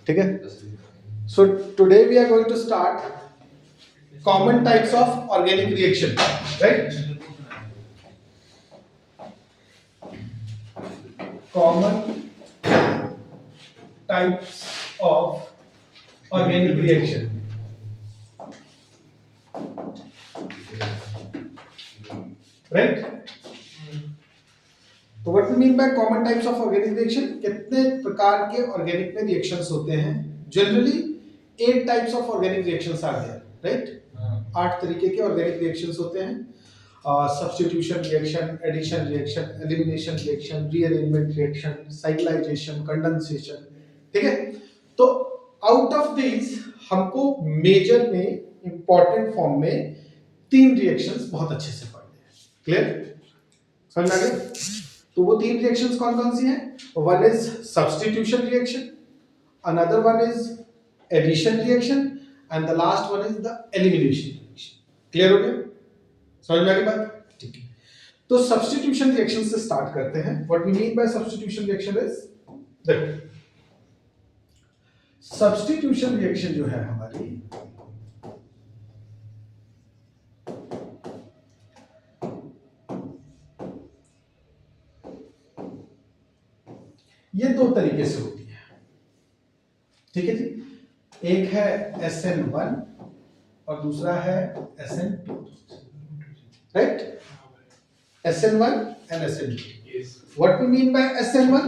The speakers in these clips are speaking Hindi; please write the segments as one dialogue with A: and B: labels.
A: ठीक है. So today we are going to start common types of organic reaction, right? Common types of organic reaction. Right? तो what we mean by common types of organic reaction, कितने प्रकार के ऑर्गेनिक में रिएक्शंस होते हैं. Generally 8 types of organic reactions are there, right. 8 तरीके के ऑर्गेनिक रिएक्शंस होते हैं. Substitution reaction, addition reaction, elimination reaction, rearrangement reaction, cyclization, condensation. ठीक है. तो आउट ऑफ दीज हमको मेजर में इंपॉर्टेंट फॉर्म में 3 रिएक्शंस बहुत अच्छे से पढ़ने हैं. क्लियर? समझ आ गया? तो वो 3 रिएक्शंस कौन कौन सी हैं? One is substitution reaction, another one is addition reaction and the last one is the elimination reaction. Clear हो गया? समझ में आ गई बात? ठीक है. तो सब्स्टिट्यूशन रिएक्शन से स्टार्ट करते हैं. What we mean by substitution reaction is, देखो सब्स्टिट्यूशन रिएक्शन जो है हमारी, ये 2 तरीके से होती है. ठीक है जी. एक है SN1 और दूसरा है SN2, right. SN1 and SN2. Yes. What we mean by SN1?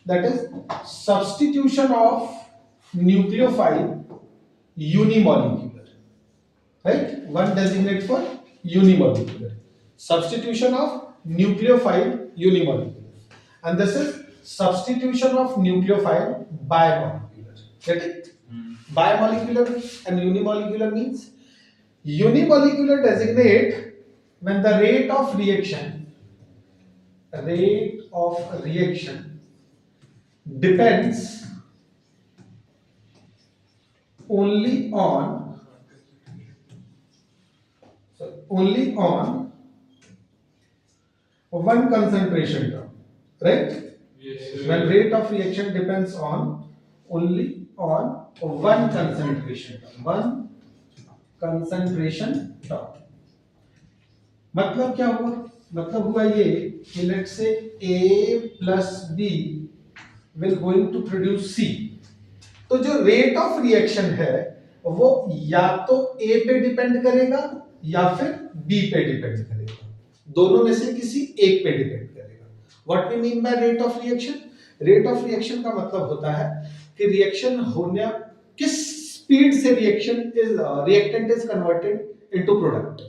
A: That is substitution of nucleophile unimolecular, right? One designate for unimolecular. Substitution of nucleophile unimolecular. And this is substitution of nucleophile bimolecular. Get it? Bimolecular and unimolecular means unimolecular designate when the rate of reaction depends only on one concentration term, right? Yes. When rate of reaction depends only on one concentration term. मतलब क्या हुआ? मतलब हुआ ये कि लेट से A plus B will going to produce C. तो जो रेट ऑफ रिएक्शन है वो या तो A पे डिपेंड करेगा या फिर B पे डिपेंड करेगा. दोनों में से किसी एक पे डिपेंड करेगा. What we mean by rate of reaction? Rate of reaction का मतलब होता है कि रिएक्शन होने किस स्पीड से reactant is converted into product,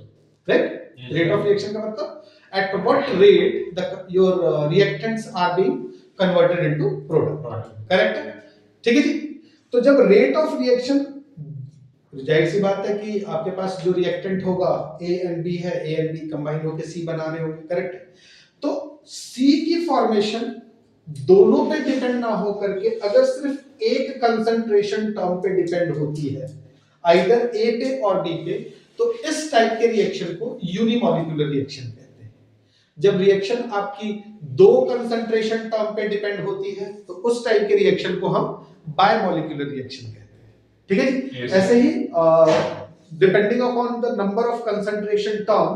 A: right. Rate of reaction का मतलब at what rate your reactants are being converted into product. Correct? ठीक है जी. तो जब रेट ऑफ रिएक्शन, जाहिर सी बात है कि आपके पास जो रिएक्टेंट होगा A एंड B है, A एंड B कंबाइन होकर C बना रहे होंगे, करेक्ट. तो C की फॉर्मेशन दोनों पे डिपेंड ना हो करके अगर सिर्फ एक कंसंट्रेशन टर्म पे डिपेंड होती है, आइदर A पे और B पे, तो इस टाइप के रिएक्शन को यूनिमॉलिक्यूलर रिएक्शन कहते हैं. जब रिएक्शन आपकी 2 कंसंट्रेशन टर्म पे डिपेंड होती है तो उस टाइप के रिएक्शन को हम बायमॉलिक्यूलर रिएक्शन कहते हैं. ठीक है जी. yes. ऐसे ही depending upon the number of concentration term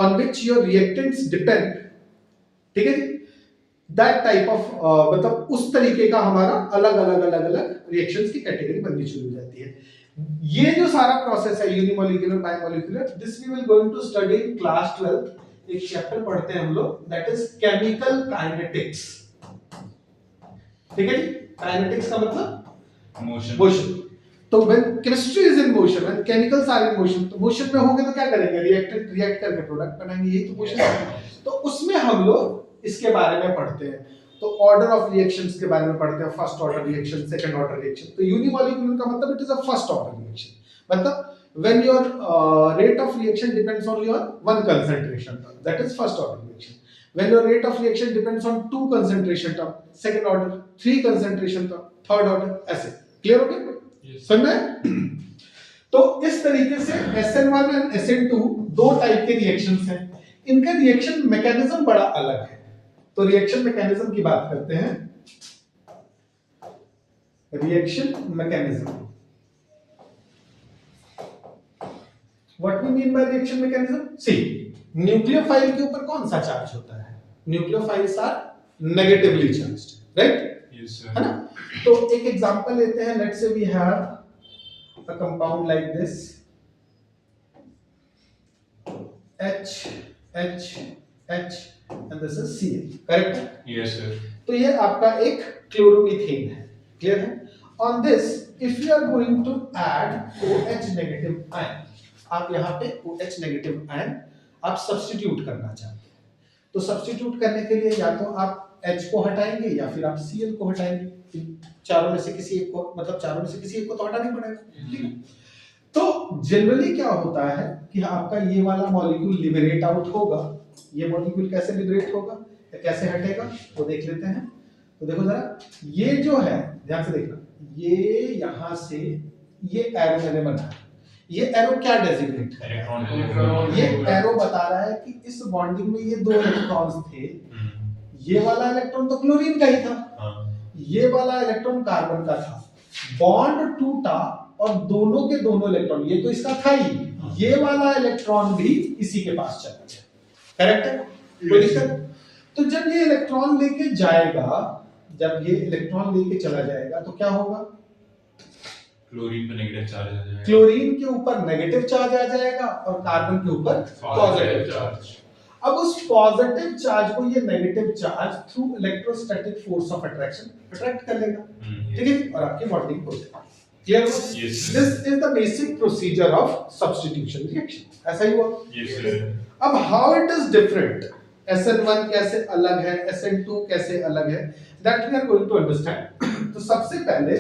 A: on which your reactants depend, ठीक है जी, दैट टाइप ऑफ मतलब उस तरीके का हमारा अलग अलग रिएक्शंस की कैटेगरी बननी शुरू हो जाती है. ये जो सारा प्रोसेस है unimolecular bimolecular, this we will going to study in class 12. एक चैप्टर पढ़ते हैं हम लोग, दैट इज केमिकल काइनेटिक्स. ठीक है जी. काइनेटिक्स का मतलब मोशन. तो when chemistry is in motion, when chemicals are in motion, तो मोशन में होंगे तो क्या करेंगे? रिएक्ट करके प्रोडक्ट बनाएंगे. यही तो मोशन है. तो उसमें हम लोग इसके बारे में पढ़ते हैं. तो ऑर्डर ऑफ रिएक्शंस के बारे में पढ़ते हैं. First order reaction, second order reaction. तो यूनिमॉलिक्यूलर का मतलब it is a first order reaction. मतलब when your rate of reaction depends only on one concentration term, that is first order reaction. When your rate of reaction depends on 2 concentration term, second order, 3 concentration term, third order, ऐसे. क्लियर हो गया? yes. समझ में? तो इस तरीके से SN1 और SN2 2 टाइप के रिएक्शंस हैं. इनका रिएक्शन मैकेनिज्म बड़ा अलग है. तो रिएक्शन मैकेनिज्म की बात करते हैं. Reaction mechanism. What we mean by reaction mechanism? See, nucleophile के ऊपर कौन सा चार्ज होता है? Nucleophiles are negatively charged, right?
B: Yes, sir.
A: है ना? तो एक एग्जांपल लेते हैं, let's say we have a compound like this H H H and this is Cl, correct?
B: Yes, sir.
A: तो ये आपका एक क्लोरोमीथेन है, क्लियर है? On this if you are going to add OH negative ion, आप यहाँ पे OH नेगेटिव आयन आप सब्स्टिट्यूट करना चाहते हैं, तो सब्स्टिट्यूट करने के लिए या तो आप H को हटाएंगे या फिर आप Cl को हटाएंगे, चारों में से किसी एक को, मतलब चारों में से किसी एक को तो हटाना ही पड़ेगा, ठीक है? तो जनरली क्या होता है कि आपका ये वाला मॉलिक्यूल लिबरेट आउट होगा, ये मॉलिक्यूल कैसे लिबरेट होगा या कैसे हटेगा वो देख लेते हैं। तो देखो जरा, ये जो है, ध्यान से देखना, ये यहां से ये एरो मैंने बनाया, ये एरो क्या डेजिग्नेट है?
B: इलेक्ट्रॉन।
A: ये एरो बता रहा है कि इस बॉन्डिंग में ये दो इलेक्ट्रॉन्स थे, ये वाला इलेक्ट्रॉन तो क्लोरीन का ही था, ये वाला इलेक्ट्रॉन कार्बन का था, बॉन्ड टूटा और दोनों के दोनों इलेक्ट्रॉन, ये तो इसका था ही, ये वाला इलेक्ट्रॉन भी इसी के पास चला गया, करेक्ट है? कोई दिक्कत? तो जब ये इलेक्ट्रॉन लेके जाएगा, जब ये इलेक्ट्रॉन लेके चला जाएगा तो क्या होगा?
B: क्लोरीन पे नेगेटिव चार्ज आ जाएगा,
A: क्लोरीन के ऊपर नेगेटिव चार्ज आ जाएगा और कार्बन के ऊपर पॉजिटिव चार्ज। अब उस पॉजिटिव चार्ज को ये negative charge through electrostatic force of attraction attract कर लेगा, ठीक है? और आपकी बॉन्डिंग हो जाएगी, clear? This is the basic procedure of substitution reaction, ऐसा ही हुआ।
B: Yes, sir.
A: अब how it is different, SN1 कैसे अलग है, SN2 कैसे अलग है, that we are going to understand. तो सबसे पहले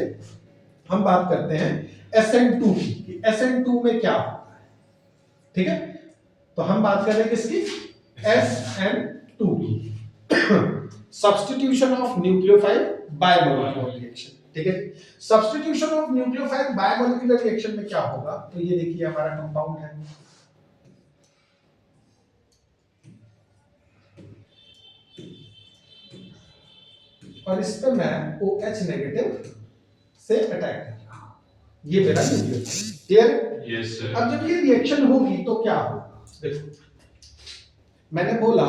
A: हम बात करते हैं SN2 की, कि SN2 में क्या होता है, ठीक है? तो हम बात कर रहे हैं किसकी? SN2 की, substitution of nucleophile bimolecular reaction, ठीक है? Substitution of nucleophile bimolecular reaction में क्या होगा? तो ये देखिए हमारा कंपाउंड है, और इस पे मैं OH नेगेटिव से अटैक कर रहा हूं, ये मेरा न्यूक्लियोफाइल, क्लियर?
B: Yes, sir.
A: अब जब ये रिएक्शन होगी तो क्या होगा? देखो, मैंने बोला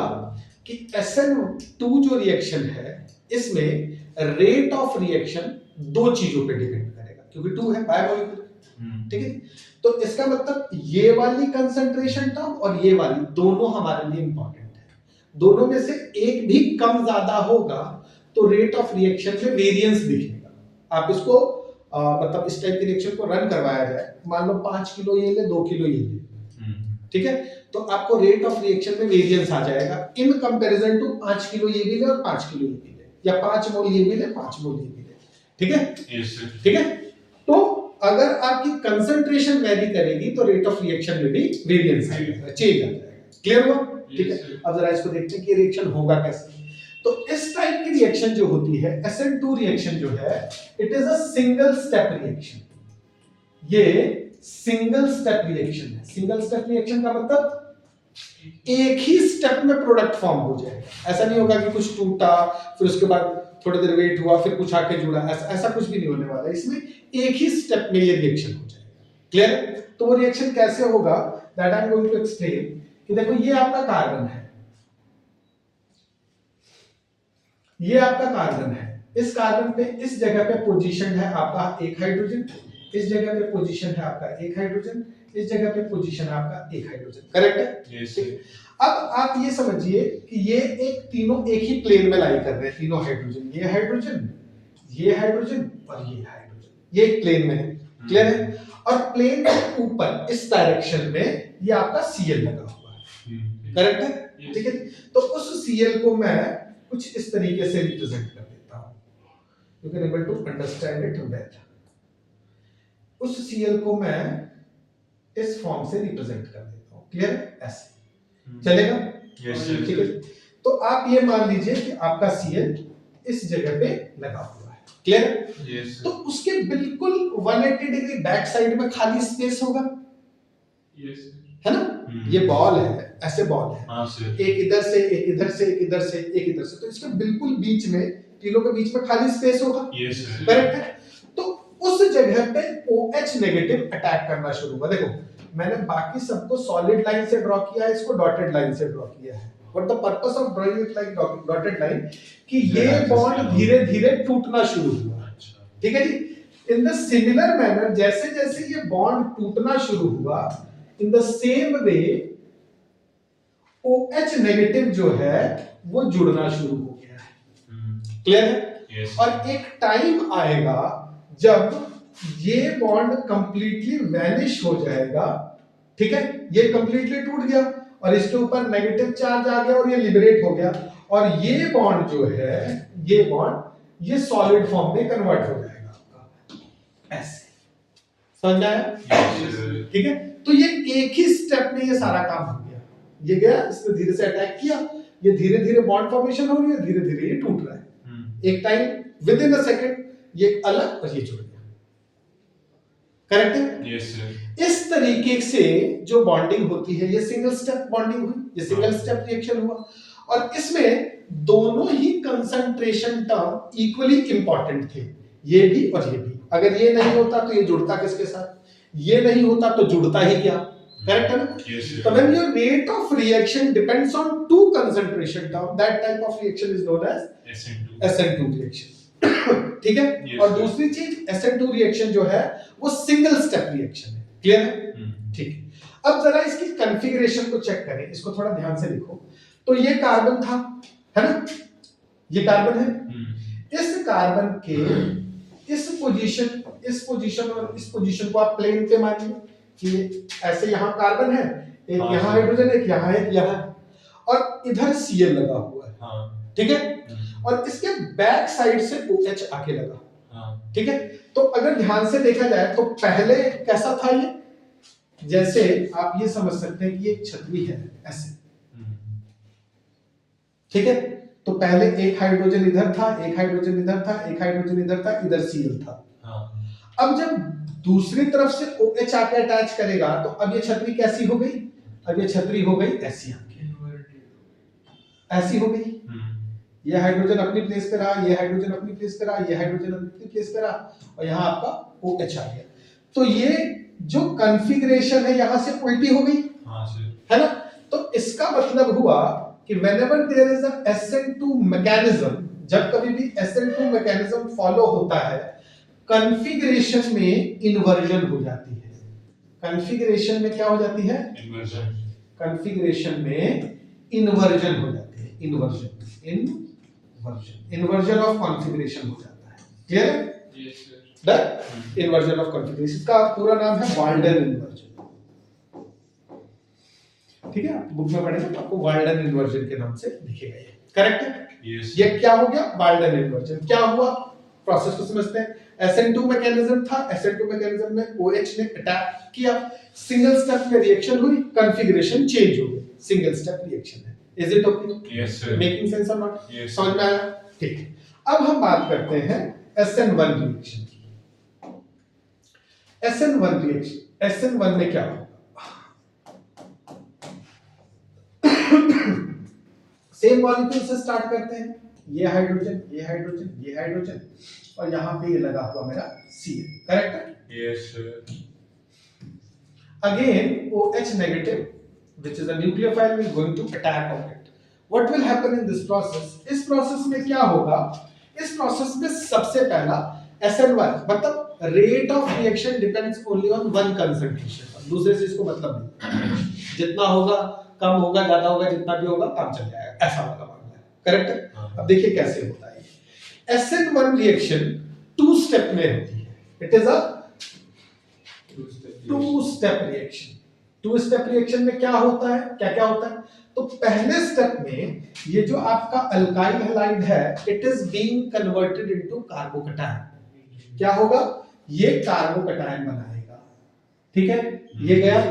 A: कि SN2 जो रिएक्शन है, इसमें रेट ऑफ रिएक्शन दो चीजों पे डिपेंड करेगा, क्योंकि 2 है बायमोलिकुलर, ठीक है? तो इसका मतलब ये वाली कंसंट्रेशन टर्म और ये वाली दोनों हमारे लिए इंपॉर्टेंट है, दोनों में से एक भी कम ज्यादा होगा तो रेट ऑफ रिएक्शन में वेरिएंस दिखेगा। आप इसको मतलब इस टाइप के रिएक्शन को रन करवाया जाए, मान लो 5 किलो ये ले, 2 किलो ये ले, ठीक है? तो आपको रेट ऑफ रिएक्शन में वेरिएंस आ जाएगा इन कंपैरिजन टू 5 किलो ये भी ले और 5 किलो ये भी ले, या 5 मोल ये भी ले, 5 मोल ये भी ले, ठीक है?
B: Yes, sir.
A: ठीक है? तो अगर आपकी कंसंट्रेशन वेरी करेगी तो रेट ऑफ रिएक्शन में भी वेरिएंस आएगा, चेंज आ जाएगा, क्लियर हुआ? ठीक है? अब जरा इसको देखते हैं कि रिएक्शन होगा कैसे। तो इस टाइप की रिएक्शन जो होती है, SN2 रिएक्शन जो है, it is a single step reaction, ये सिंगल स्टेप रिएक्शन है। सिंगल स्टेप रिएक्शन का मतलब एक ही स्टेप में प्रोडक्ट फॉर्म हो जाएगा, ऐसा नहीं होगा कि कुछ टूटा फिर उसके बाद थोड़ी देर वेट हुआ फिर कुछ आके जुड़ा, ऐसा कुछ भी नहीं होने वाला, इसमें एक ही स्टेप में ये रिएक्शन हो जाएगा, क्लियर? तो वो रिएक्शन कैसे होगा, that I am going to explain. कि देखो, ये आपका कार्बन है, ये आपका कार्बन है, इस कार्बन पे इस जगह पे पोजीशन है आपका एक हाइड्रोजन, इस जगह पे पोजीशन है आपका एक हाइड्रोजन, इस जगह पे पोजीशन है आपका एक हाइड्रोजन, करेक्ट है?
B: Yes, sir.
A: अब आप ये समझिए कि ये एक तीनों एक ही प्लेन में लाई कर रहे हैं, तीनों हाइड्रोजन, ये हाइड्रोजन, ये हाइड्रोजन और ये हाइड्रोजन, ये एक प्लेन में है, क्लियर है? और प्लेन के ऊपर इस डायरेक्शन में ये आपका Cl लगा हुआ है, करेक्ट है? ठीक है? तो उस Cl को मैं कुछ इस तरीके से रिप्रेजेंट कर देता हूं, you can able to understand it well. उस Cl को मैं इस फॉर्म से रिप्रेजेंट कर देता हूं, क्लियर? ऐसे चलेगा?
B: Yes,
A: ठीक है? तो आप ये मान लीजिए कि आपका Cl इस जगह पे लगा हुआ है, क्लियर?
B: Yes,
A: तो उसके बिल्कुल 180 डिग्री बैक साइड में खाली स्पेस होगा,
B: Yes,
A: है ना? ये बॉल है, ऐसे बॉल है,
B: हाँ sir.
A: एक इधर से, एक इधर से, एक इधर से, एक इधर से, तो इसके बिल्कुल बीच में, तीनों के बीच में खाली स्पेस होगा,
B: Yes, sir.
A: करेक्ट है? उस जगह पे OH नेगेटिव अटैक करना शुरू हुआ। देखो मैंने बाकी सबको सॉलिड लाइन से ड्रॉ किया है, इसको डॉटेड लाइन से ड्रॉ किया है। What the purpose of drawing it like dotted line कि ये बॉन्ड धीरे धीरे टूटना शुरू हुआ।
B: अच्छा।
A: ठीक है जी। इन द सिमिलर मैनर जैसे जैसे ये बॉन्ड टूटना शुरू हुआ, in the same way OH negative जो है वो जुड़ना शुरू हो गया है। क्लियर है?
B: Yes.
A: और एक टाइम आएगा जब ये बॉन्ड कंप्लीटली वैनिश हो जाएगा। ठीक है, ये कंप्लीटली टूट गया और इसके ऊपर नेगेटिव चार्ज आ गया और ये लिबरेट हो गया, और ये बॉन्ड जो है, ये बॉन्ड ये सॉलिड फॉर्म में कन्वर्ट हो जाएगा आपका, ऐसे। समझ आया?
B: Yes.
A: ठीक है, तो ये एक ही स्टेप में ये सारा काम हो गया। ये गया, इसने धीरे से अटैक किया, ये धीरे धीरे बॉन्ड फॉर्मेशन हो रही है, धीरे धीरे ये टूट रहा है। एक time with in a second ये अलग और ये जुड़ गया। करेक्ट है?
B: Yes, sir.
A: इस तरीके से जो बॉन्डिंग होती है, ये सिंगल स्टेप बॉन्डिंग हुई, ये सिंगल स्टेप रिएक्शन हुआ, और इसमें दोनों ही कंसंट्रेशन टर्म इक्वली इंपॉर्टेंट थे, ये भी और ये भी। अगर ये नहीं होता तो ये जुड़ता किसके साथ, ये नहीं होता तो जुड़ता ही क्या। करेक्ट है ना?
B: Yes, sir.
A: So when your rate of reaction depends on two concentration term, that type of reaction is known as
B: SN2.
A: SN2 reaction. ठीक है?
B: Yes,
A: और
B: sir.
A: दूसरी चीज SN2 रिएक्शन जो है वो सिंगल स्टेप रिएक्शन है। क्लियर है? ठीक है। अब जरा इसकी कॉन्फ़िगरेशन को चेक करें, इसको थोड़ा ध्यान से लिखो। तो ये कार्बन था, है ना? ये कार्बन है। इस कार्बन के इस पोजीशन और इस पोजीशन को आप प्लेन पे मानिए कि ऐसे यहाँ कार्बन है, एक
B: हाँ,
A: यहाँ
B: सर।
A: हाइड्रोजन, एक यहाँ है, यहाँ, और इधर Cl लगा हुआ है।
B: हाँ।
A: ठीक है, और इसके बैक साइड से OH आके लगा।
B: हाँ।
A: ठीक है, तो अगर ध्यान से देखा जाए तो पहले कैसा था ये, जैसे आप ये समझ सकते हैं कि ये एक छतरी है ऐसे। ठीक है, तो पहले एक हाइड्रोजन इधर था, एक हाइड्रोजन इधर था, एक हाइड्रोजन इधर था, इधर Cl था।
B: हाँ।
A: अब जब दूसरी तरफ से OH आके अटैच करेगा तो अब ये छतरी कैसी हो गई, अब ये छतरी हो गई ऐसी, ऐसी हो गई। ये हाइड्रोजन अपनी प्लेस पे रहा, ये हाइड्रोजन अपनी प्लेस पे रहा, ये हाइड्रोजन अपनी प्लेस पे रहा, और यहाँ आपका OH आ गया। तो ये जो कॉन्फ़िगरेशन है यहाँ से उल्टी हो गई।
B: हाँ सर।
A: है ना? तो इसका मतलब हुआ कि whenever there is a SN2 mechanism, जब कभी भी SN2 mechanism फॉलो होता है, कॉन्फ़िगरेशन में इन्वर्जन हो जाती है। कॉन्फ़िगरेशन में क्या हो जाती है?
B: इन्वर्जन।
A: कॉन्फ़िगरेशन में इन्वर्जन हो जाती है। इन्वर्जन ऑफ कॉन्फ़िगरेशन हो जाता है। क्लियर है?
B: Yes, sir.
A: The inversion of configuration, इसका पूरा नाम है वाल्डन इन्वर्जन। ठीक है, आप बुक में पढ़ेंगे तो आपको वाल्डन इन्वर्जन के नाम से दिखेगा ये। करेक्ट है?
B: Yes.
A: ये क्या हो गया? Walden inversion. क्या हुआ? प्रोसेस को समझते हैं। SN2 मैकेनिज्म था, SN2 मैकेनिज्म में OH ने अटैक किया, सिंगल स्टेप में रिएक्शन हुई, कॉन्फ़िगरेशन चेंज हो गई, सिंगल स्टेप रिएक्शन है। Is it okay?
B: Yes, sir.
A: Making sense और नॉट?
B: Yes,
A: समझ में आया? ठीक है, अब हम बात करते हैं SN1 रिएक्शन की। SN1 रिएक्शन, SN1 में क्या होगा? सेम मॉलिक्यूल से स्टार्ट करते हैं, ये हाइड्रोजन, ये हाइड्रोजन, ये हाइड्रोजन, और यहां पे ये लगा हुआ मेरा Cl। करेक्ट है?
B: Yes, sir.
A: Again OH negative, which is a nucleophile, is going to attack on it. What will happen in this process? इस प्रोसेस में क्या होगा? इस प्रोसेस में सबसे पहला SN1, मतलब rate of reaction depends only on one concentration, दूसरे से इसको मतलब नहीं। जितना होगा कम होगा, ज्यादा होगा, जितना भी होगा काम चल जाएगा, ऐसा वाला मामला है। करेक्ट है?
B: हाँ।
A: अब देखिए कैसे होता है। SN1 रिएक्शन टू स्टेप में होती है। It is a two step reaction. Two step reaction में क्या होता है, क्या क्या होता है? तो पहले स्टेप में ये जो आपका अल्काइल हैलाइड है, it is being converted into carbocation. क्या होगा? ये कार्बोकैटायन बनाएगा। ठीक है, ये गया,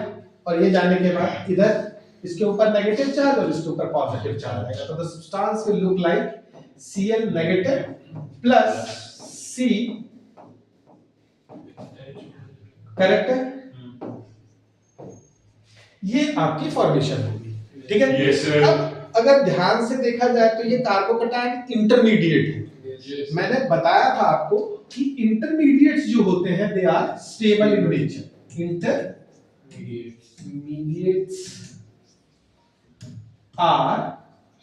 A: और ये जाने के बाद इधर इसके ऊपर नेगेटिव चार्ज और इसके ऊपर पॉजिटिव चार्ज आएगा, तो the substance will look like Cl negative plus C। Correct है? ये आपकी फॉर्मेशन होगी। ठीक है?
B: Yes, sir.
A: अब अगर ध्यान से देखा जाए तो ये कार्बोकैटायन इंटरमीडिएट है।
B: Yes.
A: मैंने बताया था आपको कि इंटरमीडिएट्स जो होते हैं they are stable in nature. Intermediates are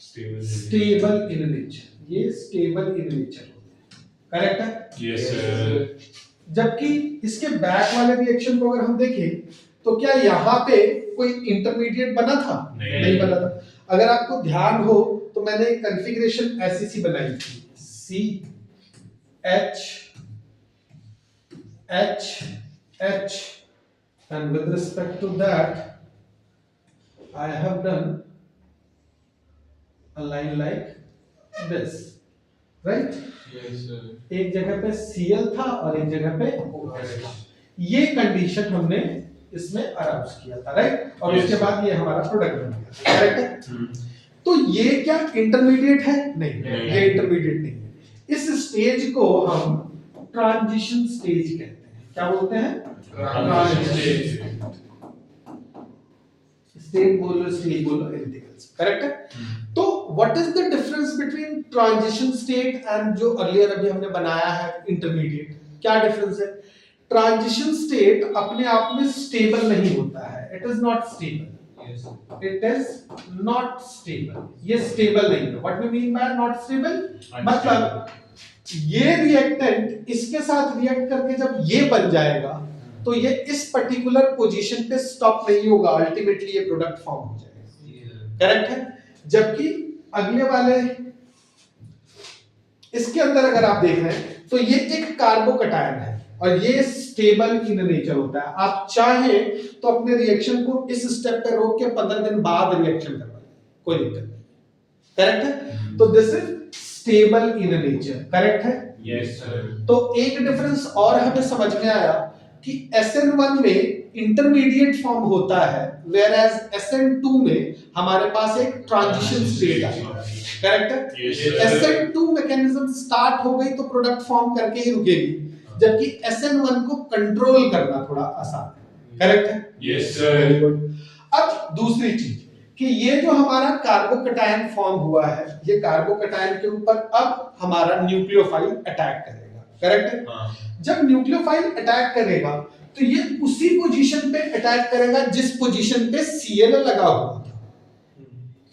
A: stable in nature, ये स्टेबल इन नेचर होते हैं, करेक्ट है।
B: Yes, sir.
A: जबकि इसके बैक वाले रिएक्शन को अगर हम देखें तो क्या यहाँ पे कोई इंटरमीडिएट बना था?
B: नहीं।
A: बना था। अगर आपको ध्यान हो तो मैंने एक कॉन्फ़िगरेशन ऐसी सी बनाई थी, C H H H, and with respect to that I have done a line like this, right?
B: Yes, sir.
A: एक जगह पे Cl था और एक जगह पे OH था। ये कंडीशन हमने इसमें अराउज किया था, राइट? और
B: Yes,
A: उसके
B: sir.
A: बाद ये हमारा प्रोडक्ट बन गया, करेक्ट है?
B: Hmm.
A: तो ये क्या इंटरमीडिएट है? नहीं,
B: नहीं।
A: ये इंटरमीडिएट नहीं है। इस स्टेज को हम ट्रांजिशन स्टेज कहते हैं। क्या बोलते हैं?
B: Transition stage.
A: स्टेज बोलो, स्टेज बोलो, एनीथिंग एल्स, करेक्ट है? तो what is the difference between transition state and जो अर्लियर अभी हमने बनाया है इंटरमीडिएट? क्या डिफरेंस है? ट्रांजिशन स्टेट अपने आप में स्टेबल नहीं होता है, it is not stable,
B: Yes.
A: It is not stable, ये स्टेबल नहीं है। What we mean by not stable? मतलब ये रिएक्टेंट इसके साथ रिएक्ट करके जब ये बन जाएगा तो ये इस पर्टिकुलर पोजीशन पे स्टॉप नहीं होगा, अल्टीमेटली ये प्रोडक्ट फॉर्म हो जाएगा, करेक्ट है? जबकि अगले वाले इसके अंदर अगर आप देख रहे हैं तो ये एक कार्बोकटायन है और ये स्टेबल इन नेचर होता है। आप चाहें तो अपने रिएक्शन को इस स्टेप पे रोक के 15 दिन बाद रिएक्शन करवाइए, कोई दिक्कत नहीं, करेक्ट है? तो this is stable in nature, correct है?
B: Yes, sir.
A: तो एक डिफरेंस और हमें समझ में आया कि SN1 में इंटरमीडिएट फॉर्म होता है, whereas SN2 में हमारे पास एक ट्रांजिशन स्टेट है, करेक्ट है?
B: Yes, sir.
A: SN2 mechanism start हो गई तो प्रोडक्ट फॉर्म करके ही रुकेगी, जबकि SN1 को कंट्रोल करना थोड़ा आसान है, करेक्ट है?
B: Yes, sir.
A: Very good. अब दूसरी चीज कि ये जो हमारा कार्बोकटायन फॉर्म हुआ है, ये कार्बोकटायन के ऊपर अब हमारा न्यूक्लियोफाइल अटैक करेगा, करेक्ट है?
B: हाँ.
A: जब न्यूक्लियोफाइल अटैक करेगा तो ये उसी पोजीशन पे अटैक करेगा जिस पोजीशन पे Cl लगा हुआ था,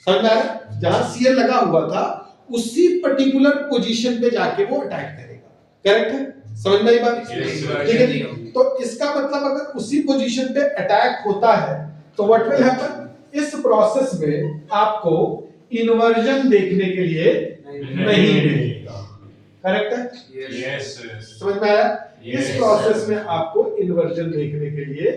A: समझ में आ रहा है? जहां Cl लगा हुआ था उसी पर्टिकुलर पोजीशन पे जाके वो अटैक करेगा, करेक्ट है? समझ में आई बात?
B: Yes, sir.
A: ठीक है जी? तो इसका मतलब अगर उसी पोजीशन पे अटैक होता है तो व्हाट विल हैपन? इस प्रोसेस में आपको इन्वर्जन देखने के लिए नहीं मिलेगा, करेक्ट है?
B: Yes, sir.
A: समझ में आया?
B: Yes,
A: इस प्रोसेस में आपको इन्वर्जन देखने के लिए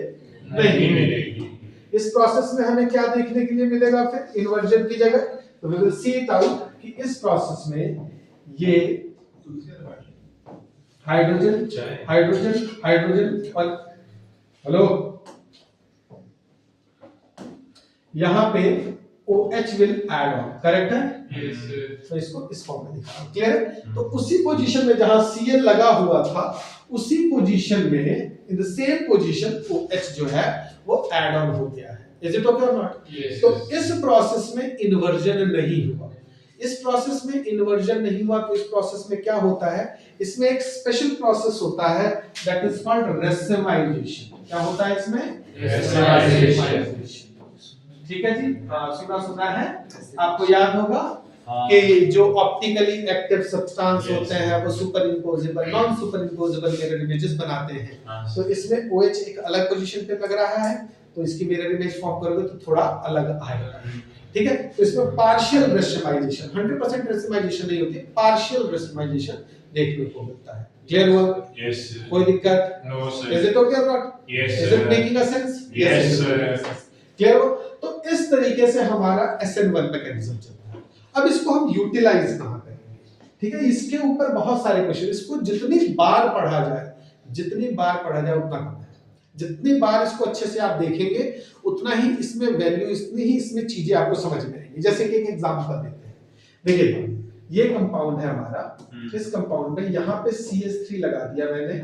A: नहीं मिलेगी। इस प्रोसेस में हमें क्या देखने के लिए मिलेगा फिर इन्वर्जन की जगह? तो we will see it out कि इस प्रोसेस में ये हाइड्रोजन हाइड्रोजन हाइड्रोजन और हेलो यहाँ पे OH will add on, correct है?
B: Yes, sir.
A: तो इसको इस फॉर्म में दिखा रहा हूं, क्लियर है? तो उसी पोजीशन में जहां Cl लगा हुआ था उसी पोजीशन में in the same position OH जो है वो ऐड ऑन हो गया है। इज इट ओके और नॉट?
B: Yes,
A: तो
B: yes.
A: इस प्रोसेस में इन्वर्जन नहीं हुआ। इस प्रोसेस में इन्वर्जन नहीं हुआ तो इस प्रोसेस में क्या होता है? इसमें एक स्पेशल प्रोसेस होता है दैट इज कॉल्ड रेसिमाइजेशन। क्या होता है इसमें?
B: रेसिमाइजेशन।
A: ठीक है जी? सुना है? आपको याद होगा कि जो ऑप्टिकली एक्टिव सब्सटेंस होते हैं वो superimposable non superimposable mirror images बनाते हैं। तो इसमें OH एक अलग पोजीशन पे लग रहा है तो इसकी मिरर इमेज फॉर्म करोगे तो थोड़ा अलग आएगा, ठीक है? तो इसमें पार्शियल रेसिमाइजेशन, 100% रेसिमाइजेशन नहीं होती, पार्शियल रेसिमाइजेशन देखने को मिलता है। क्लियर हुआ?
B: Yes, sir.
A: कोई दिक्कत?
B: No, sir.
A: Is it okay और not?
B: Yes,
A: is
B: sir.
A: It making a sense?
B: Yes, sir.
A: Clear हो? तो इस तरीके से हमारा SN1 मैकेनिज्म चलता है। अब इसको हम यूटिलाइज कहां करेंगे? ठीक है, इसके ऊपर बहुत सारे क्वेश्चन, इसको जितनी बार पढ़ा जाए उतना कम है। जितनी बार इसको अच्छे से आप देखेंगे उतना ही इसमें वैल्यू, इतनी ही इसमें चीजें आपको समझ में आएंगी। जैसे कि एक एग्जांपल देते हैं, देखिए ये कंपाउंड है हमारा, इस कंपाउंड में यहाँ पे CH3 लगा दिया मैंने,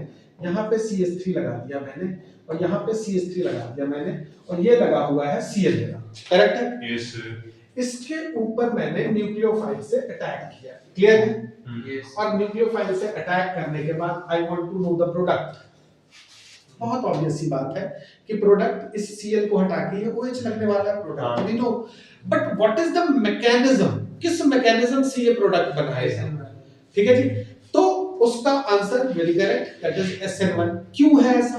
A: यहाँ पे CH3 लगा दिया मैंने और यहाँ पे CH3 लगा दिया मैंने और ये लगा हुआ है Cl मेरा, करेक्ट है?
B: Yes, sir.
A: इसके ऊपर मैंने न्यूक्लियोफाइल से अटैक किया, क्लियर है?
C: Yes.
A: और न्यूक्लियोफाइल से अटैक करने के बाद I want to know the product. बहुत ऑब्वियस सी बात है कि प्रोडक्ट इस Cl को हटा के ये OH लगने वाला है, product we know, but what is the mechanism, किस मैकेनिज्म से ये प्रोडक्ट बनाएगा, ठीक है जी? तो उसका answer very correct, that is SN1। क्यों है ऐसा?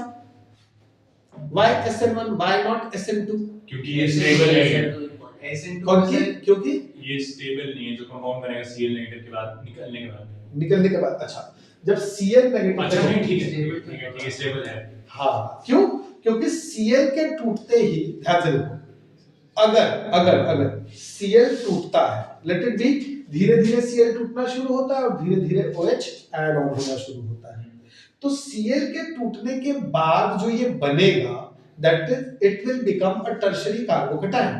A: Why SN1, why not SN2?
B: क्योंकि ये स्टेबल है,
A: क्योंकि
B: ये स्टेबल नहीं है, जो कंपाउंड बनेगा Cl नेगेटिव के बाद
A: निकलने के बाद, अच्छा जब Cl नेगेटिव,
B: अच्छा नहीं, ठीक है, ये स्टेबल है।
A: हाँ, क्यों? क्योंकि Cl के टूटते ही, ध्यान से देखो, अगर Cl टूटता है, लेट इट बी, धीरे धीरे Cl टूटना शुरू होता है और धीरे धीरे OH ऐड ऑन होना शुरू होता है। तो Cl के टूटने के बाद जो ये बनेगा, that is it will become a tertiary carbocation.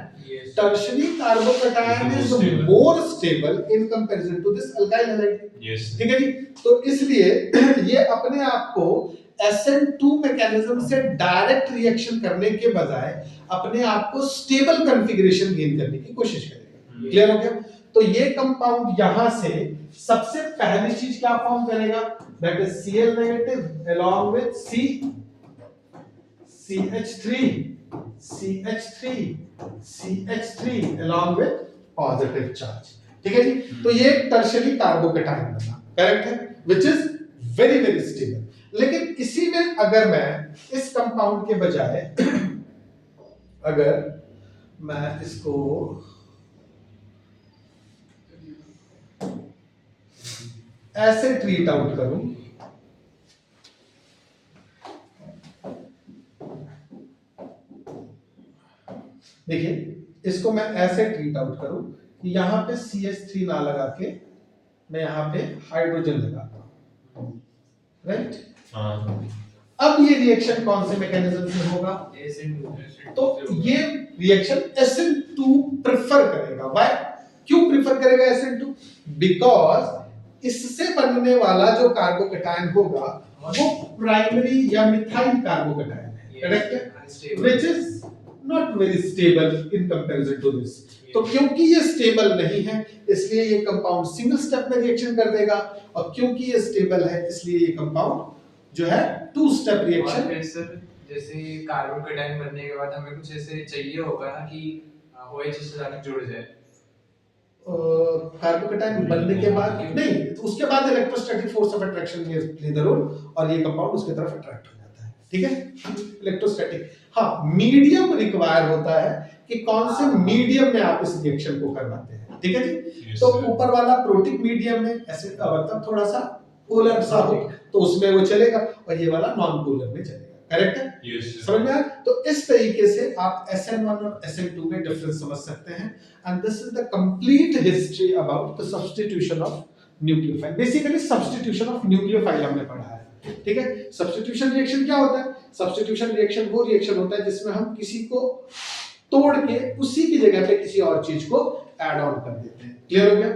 A: Tertiary carbocation is more stable in comparison to this alkyl halide, ठीक है जी? तो इसलिए ये अपने आप को SN2 मैकेनिज्म से डायरेक्ट रिएक्शन करने के बजाय अपने आप को स्टेबल कॉन्फ़िगरेशन गेन करने की कोशिश करेगा। क्लियर हो गया? तो ये कंपाउंड यहां से सबसे पहली चीज क्या फॉर्म करेगा, that is Cl negative along with CH3 along with positive charge, ठीक है जी? तो ये टर्शियरी कार्बोकैटायन बना, करेक्ट है, which is very very stable. लेकिन इसी में अगर मैं इस कंपाउंड के बजाय अगर मैं इसको ऐसे ट्रीट आउट करूं, देखिए इसको मैं ऐसे ट्रीट आउट करूं कि यहां पे CH3 ना लगा के मैं यहां पे हाइड्रोजन लगाता हूं, राइट? अब ये रिएक्शन कौन से मैकेनिज्म से होगा? तो ये रिएक्शन SN2 प्रेफर करेगा। व्हाई? क्यों प्रेफर करेगा SN2? बिकॉज इससे बनने वाला जो कार्बोकैटायन होगा वो प्राइमरी या मिथाइल कार्बोकैटायन है, करेक्ट है, which is not very stable in comparison to this. तो क्योंकि ये स्टेबल नहीं है इसलिए ये कंपाउंड सिंगल स्टेप में रिएक्शन कर देगा, और क्योंकि ये स्टेबल है इसलिए ये कंपाउंड जो है टू स्टेप रिएक्शन।
C: जैसे कार्बोकैटायन बनने के बाद हमें कुछ ऐसे चाहिए होगा ना कि OH से जाके जुड़ जाए।
A: कार्बोकैटायन बनने के बाद नहीं, तो उसके बाद electrostatic force of attraction play the role और ये कंपाउंड उसके तरफ अट्रैक्ट हो जाता है, ठीक है? इलेक्ट्रोस्टैटिक, हाँ, मीडियम रिक्वायर होता है कि कौन से मीडियम में आप इस रिएक्शन को करवाते हैं, ठीक है जी? तो ऊपर वाला प्रोटिक मीडियम में एसिड का मतलब थोड़ा सा पोलर सा हो तो उसमें वो चलेगा, और ये वाला नॉन पोलर में चलेगा, करेक्ट है? समझ में आया? तो इस तरीके से आप SN1 और SN2 में डिफरेंस समझ सकते हैं, and this is the complete history about the substitution of nucleophile. Basically substitution of nucleophile हमने पढ़ा है, ठीक है? सब्स्टिट्यूशन रिएक्शन क्या होता है? सब्स्टिट्यूशन रिएक्शन वो रिएक्शन होता है जिसमें हम किसी को तोड़ के उसी की जगह पे किसी और चीज को ऐड ऑन कर देते हैं। क्लियर हो गया?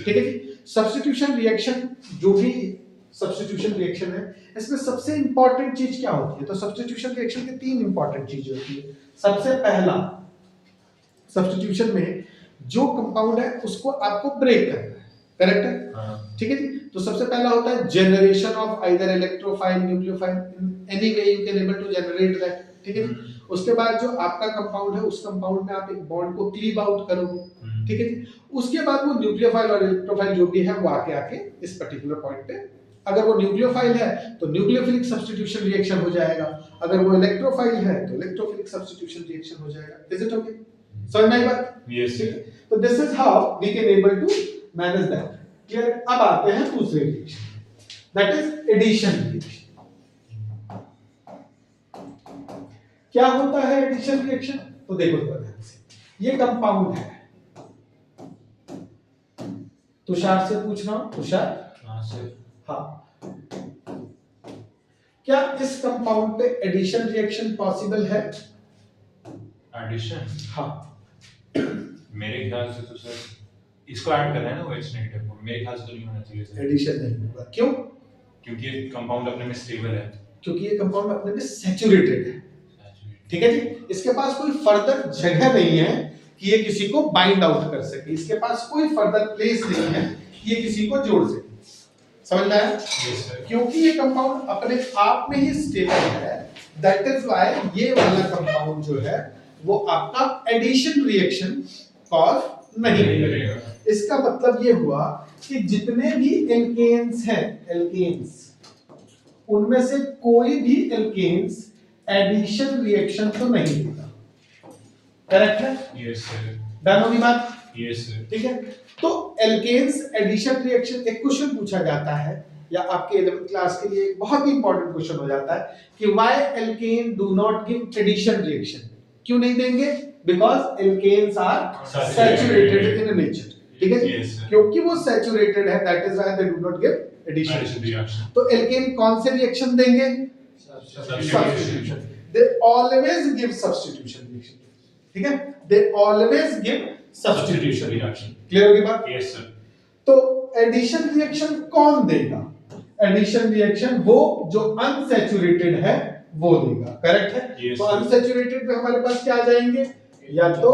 A: ठीक है जी? सब्स्टिट्यूशन रिएक्शन, जो भी सब्स्टिट्यूशन रिएक्शन है, इसमें सबसे इंपॉर्टेंट चीज क्या होती है? तो सब्स्टिट्यूशन रिएक्शन की तीन इंपॉर्टेंट चीजें होती है। सबसे पहला, सब्स्टिट्यूशन में जो कंपाउंड है उसको आपको ब्रेक करना है, करेक्ट है? ठीक है जी? तो सबसे पहला होता है generation of either electrophile, nucleophile, in any way you can able to generate that, ठीक है? उसके बाद जो आपका कंपाउंड है उस कंपाउंड में आप एक बॉन्ड को क्लीव आउट करोगे, ठीक है जी? उसके बाद वो न्यूक्लियोफाइल और इलेक्ट्रोफाइल जो भी है वो आके इस पर्टिकुलर पॉइंट पे, अगर वो न्यूक्लियोफाइल है तो न्यूक्लियोफिलिक सब्स्टिट्यूशन रिएक्शन हो जाएगा, अगर वो इलेक्ट्रोफाइल है तो इलेक्ट्रोफिलिक सब्स्टिट्यूशन रिएक्शन हो जाएगा। Is it okay? समझ में आई बात?
B: Yes sir.
A: तो this is how we can able to manage that. Clear? अब आते हैं दूसरे reaction, that is addition reaction. क्या होता है एडिशन रिएक्शन? तो देखो ध्यान से, ये कंपाउंड है, तुषार से पूछना, तुषार।
B: हाँ सर।
A: हाँ, क्या इस कंपाउंड पे एडिशन रिएक्शन पॉसिबल है?
B: एडिशन?
A: हाँ,
B: मेरे ख्याल से तो सर इसको ऐड करना है ना OH नेगेटिव को, मेरे ख्याल से तो नहीं होना चाहिए सर।
A: एडिशन नहीं होगा। क्यों?
B: क्योंकि ये कंपाउंड अपने में स्टेबल है।
A: क्योंकि ये कंपाउंड अपने में सैचुरेटेड है, ठीक है जी? इसके पास कोई फर्दर जगह नहीं है कि ये किसी को बाइंड आउट कर सके, इसके पास कोई फर्दर प्लेस नहीं है कि ये किसी को जोड़ सके। समझ में आया?
B: Yes, sir.
A: क्योंकि ये कंपाउंड अपने आप में ही स्टेबल है, दैट इज व्हाई ये वाला कंपाउंड जो है वो आपका एडिशन रिएक्शन कॉज नहीं करेगा। इसका मतलब ये हुआ कि जितने भी एल्केन्स हैं, एल्केन्स, उनमें से कोई भी एल्केन्स एडिशन रिएक्शन तो नहीं देगा। करेक्ट है?
B: Yes, sir.
A: डन होगी बात?
B: Yes, sir.
A: ठीक है। तो एल्केन्स एडिशन रिएक्शन, एक क्वेश्चन पूछा जाता है या आपके 11th क्लास के लिए एक बहुत ही इंपॉर्टेंट क्वेश्चन हो जाता है कि why alkene do not give addition reaction. क्यों नहीं देंगे? Because alkanes are saturated in nature. ठीक है जी?
B: Yes, sir.
A: क्योंकि वो सैचुरेटेड है, that is why they do not give
B: Addition
A: addition.
B: reaction.
A: तो एल्केन कौन से रिएक्शन देंगे?
B: Substitution.
A: They always give substitution reaction। ठीक है? They always give substitution
B: reaction.
A: Clear होगी बात?
B: Yes, sir.
A: तो एडिशन रिएक्शन कौन देगा? एडिशन रिएक्शन वो जो अनसैचुरेटेड है वो देगा। करेक्ट है?
B: Yes,
A: तो
B: sir.
A: अनसैचुरेटेड पे हमारे पास क्या आ जाएंगे? या तो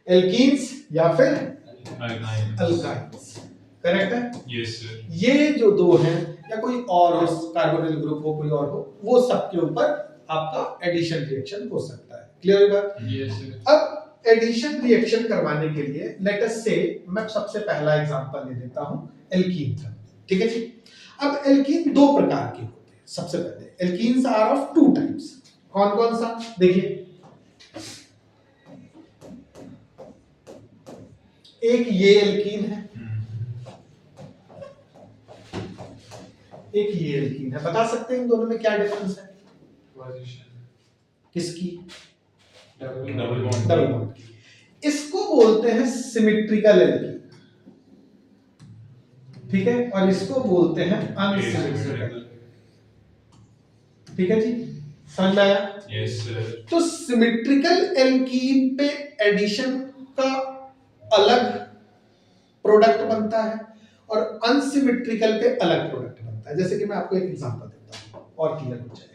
A: एल्कीन्स या फिर
B: Alkyne.
A: अल्काइन्स। करेक्ट है?
B: Yes, sir.
A: ये जो दो हैं या कोई और हो, कार्बोनिल ग्रुप हो, कोई और हो, वो सबके ऊपर आपका एडिशन रिएक्शन हो सकता है। क्लियर होगा?
B: Yes, sir.
A: अब एडिशन रिएक्शन करवाने के लिए लेट अस से मैं सबसे पहला एग्जांपल ले लेता हूं एल्कीन का। ठीक है जी? अब एल्कीन दो प्रकार के होते हैं। सबसे पहले alkenes are of two types. कौन कौन सा? देखिए, एक ये एल्कीन है, एक ये एल्कीन है। बता सकते हैं इन दोनों में क्या डिफरेंस है? किसकी?
B: Double bond.
A: डबल बॉन्ड की। इसको बोलते हैं सिमेट्रिकल एल्कीन। ठीक है? और इसको बोलते हैं अनसिमेट्रिकल। ठीक है जी? समझ में आया?
B: Yes, sir.
A: तो सिमेट्रिकल एल्कीन पे एडिशन का अलग प्रोडक्ट बनता है और अनसिमेट्रिकल पे अलग प्रोडक्ट बनता है। जैसे कि मैं आपको एक एग्जांपल देता हूं और क्लियर हो जाएगा।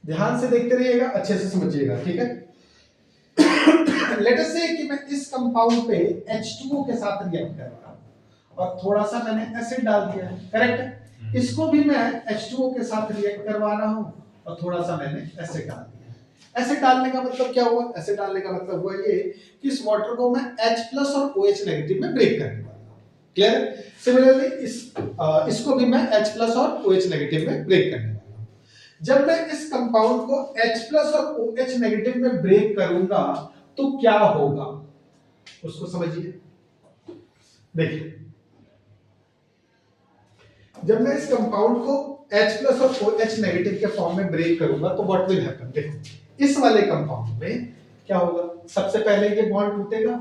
A: ध्यान से देखते रहिएगा, अच्छे से समझिएगा। ठीक है? लेट अस से कि मैं इस कंपाउंड पे H2O के साथ रिएक्ट कर रहा हूं और थोड़ा सा मैंने एसिड डाल दिया है। करेक्ट है? इसको भी मैं H2O के साथ रिएक्ट करवा रहा हूं और थोड़ा सा मैंने एसिड डाल दिया है। एसिड डालने का मतलब क्या हुआ? एसिड डालने का मतलब हुआ ये कि इस वाटर को मैं H+ और OH नेगेटिव में ब्रेक करने वाला हूं। क्लियर? सिमिलरली इसको भी मैं H+ और OH नेगेटिव में ब्रेक करने वाला हूं। जब मैं इस कंपाउंड को H+ और OH नेगेटिव में ब्रेक करूंगा तो क्या होगा उसको समझिए। देखिए, जब मैं इस कंपाउंड को H+ और OH नेगेटिव के फॉर्म में ब्रेक करूंगा तो व्हाट विल हैपन? देखो, इस वाले कंपाउंड में क्या होगा? सबसे पहले ये बॉन्ड टूटेगा,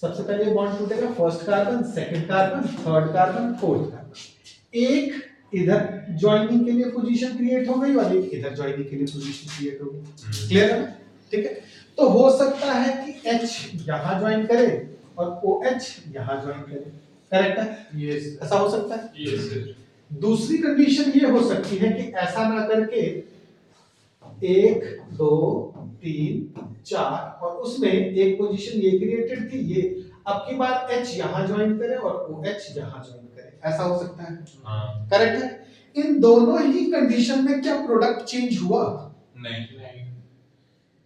A: सबसे पहले ये बॉन्ड टूटेगा, first carbon, second carbon, third carbon, fourth carbon. एक इधर ज्वाइनिंग के लिए पोजीशन क्रिएट हो गई और एक इधर ज्वाइनिंग के लिए पोजीशन क्रिएट हो गई। क्लियर है ना? ठीक है? तो हो सकता है कि H यहां ज्वाइन करे और OH यहां ज्वाइन करे। करेक्ट है?
C: Yes.
A: ऐसा हो सकता है।
B: Yes, sir.
A: दूसरी कंडीशन ये हो सकती है कि ऐसा ना करके 1 2 3 4 और उसमें एक पोजीशन ये क्रिएटेड थी, ये अब की बार H यहां ज्वाइन करे और OH यहां ज्वाइन करे। ऐसा हो सकता है।
B: हाँ.
A: करेक्ट है? इन दोनों ही कंडीशन में क्या प्रोडक्ट चेंज हुआ?
B: नहीं.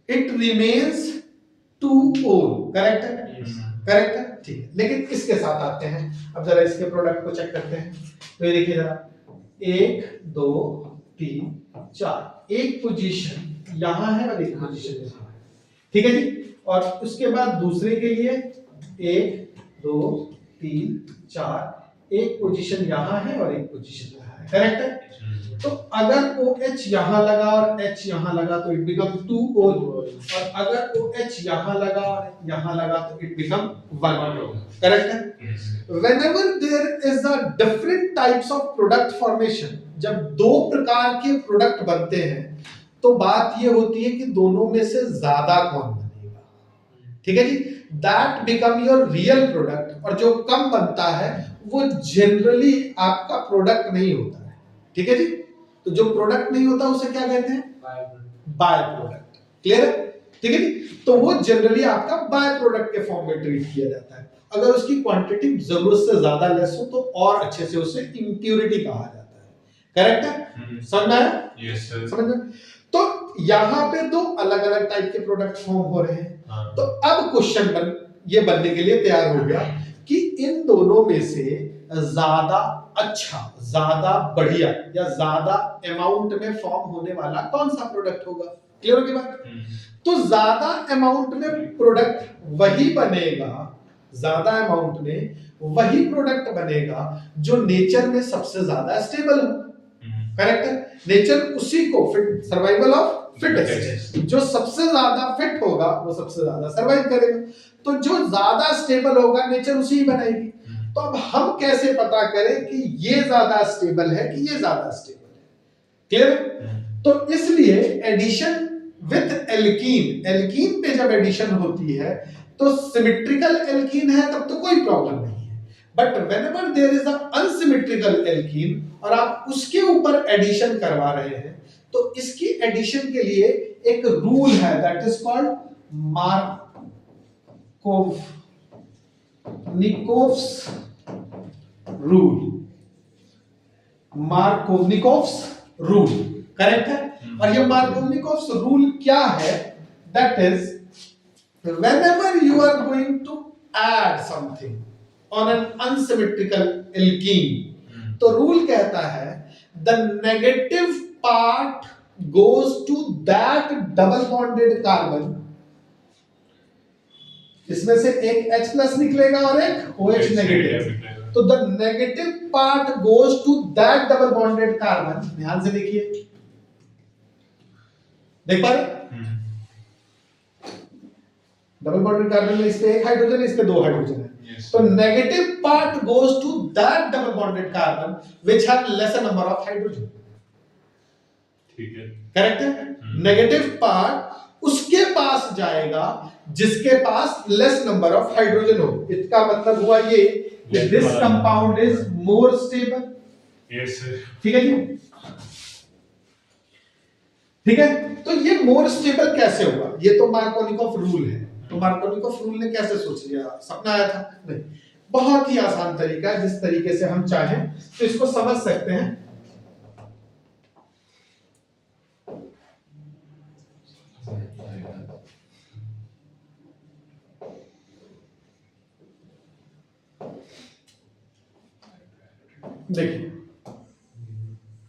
A: It remains 2O। करेक्ट है? करेक्ट है? ठीक है। लेकिन इसके साथ आते हैं, अब जरा इसके प्रोडक्ट को चेक करते हैं। तो ये देखिए जरा, 1 2 3 4, एक पोजीशन यहां है और एक पोजीशन यहां है। ठीक है जी? और उसके बाद दूसरे के लिए 1 2 3 4, एक पोजीशन यहां है और एक पोजीशन यहां है। करेक्ट है? तो अगर OH यहां लगा और H यहां लगा तो इट बिकम 2O, और अगर OH यहां लगा और यहां लगा तो इट बिकम 1O। करेक्ट है?
B: Yes.
A: Whenever there is a different types of product formation, जब दो प्रकार के प्रोडक्ट बनते हैं तो बात ये होती है कि दोनों में से ज्यादा कौन बनेगा। ठीक है जी? That become your real product, और जो कम बनता है वो जनरली आपका प्रोडक्ट नहीं होता है। ठीक है जी? तो जो प्रोडक्ट नहीं होता उसे क्या कहते हैं? By product. क्लियर है? ठीक है जी। तो वो जनरली आपका बाय प्रोडक्ट के फॉर्म में ट्रीट किया जाता है। अगर उसकी क्वांटिटी जरूरत से ज्यादा लेस हो तो और अच्छे से उसे इम्प्योरिटी कहा जाता है। करेक्ट है? समझ में आया?
B: Yes sir.
A: समझ में? तो यहाँ पे दो अलग अलग टाइप के प्रोडक्ट फॉर्म हो रहे हैं। तो अब क्वेश्चन ये बनने के लिए तैयार हो गया कि इन दोनों में से ज्यादा अच्छा, ज्यादा बढ़िया या ज्यादा अमाउंट में फॉर्म होने वाला कौन सा प्रोडक्ट होगा। क्लियर होगी बात? तो ज्यादा अमाउंट में प्रोडक्ट वही बनेगा, ज्यादा अमाउंट में वही प्रोडक्ट बनेगा जो नेचर में सबसे ज्यादा स्टेबल हो। करेक्ट है? नेचर उसी को फिट, सर्वाइवल ऑफ फिटेस्ट, जो सबसे ज्यादा फिट होगा वो सबसे ज्यादा सर्वाइव करेगा। तो जो ज्यादा स्टेबल होगा नेचर उसी ही बनाएगी। तो अब हम कैसे पता करें कि ये ज्यादा स्टेबल है कि ये ज्यादा स्टेबल है। क्लियर? तो इसलिए एडिशन विथ एल्कीन, एल्कीन पे जब एडिशन होती है तो सिमेट्रिकल एल्कीन है तब तो कोई प्रॉब्लम नहीं है, but whenever there is a unsymmetrical alkene और आप उसके ऊपर एडिशन करवा रहे हैं तो इसकी एडिशन के लिए एक रूल है, that is called Markovnikov's rule. Markovnikov's rule, correct है? और ये मार्कोवनिकोव्स रूल क्या है? That is whenever you are going to add something on an unsymmetrical alkene, तो रूल कहता है the negative part goes to that double bonded carbon, इसमें से एक H प्लस निकलेगा और एक OH नेगेटिव, तो the negative part goes to that double bonded carbon। ध्यान से देखिए, देख पा रहे? डबल बॉन्डेड कार्बन में इस पे एक हाइड्रोजन है, इस पे दो हाइड्रोजन है। तो negative part goes to that double bonded carbon which have lesser number of hydrogen.
B: ठीक है?
A: करेक्ट है? नेगेटिव पार्ट उसके पास जाएगा जिसके पास लेस नंबर ऑफ हाइड्रोजन हो। इसका मतलब हुआ ये कि this compound is more stable.
B: Yes sir.
A: ठीक है जी? ठीक है? तो ये मोर स्टेबल कैसे हुआ? ये तो मार्कोनिकोव रूल है। तो मार्कोनिकोव रूल ने कैसे सोच लिया? सपना आया था? नहीं, बहुत ही आसान तरीका है, जिस तरीके से हम चाहें तो इसको समझ सकते हैं। देखिए,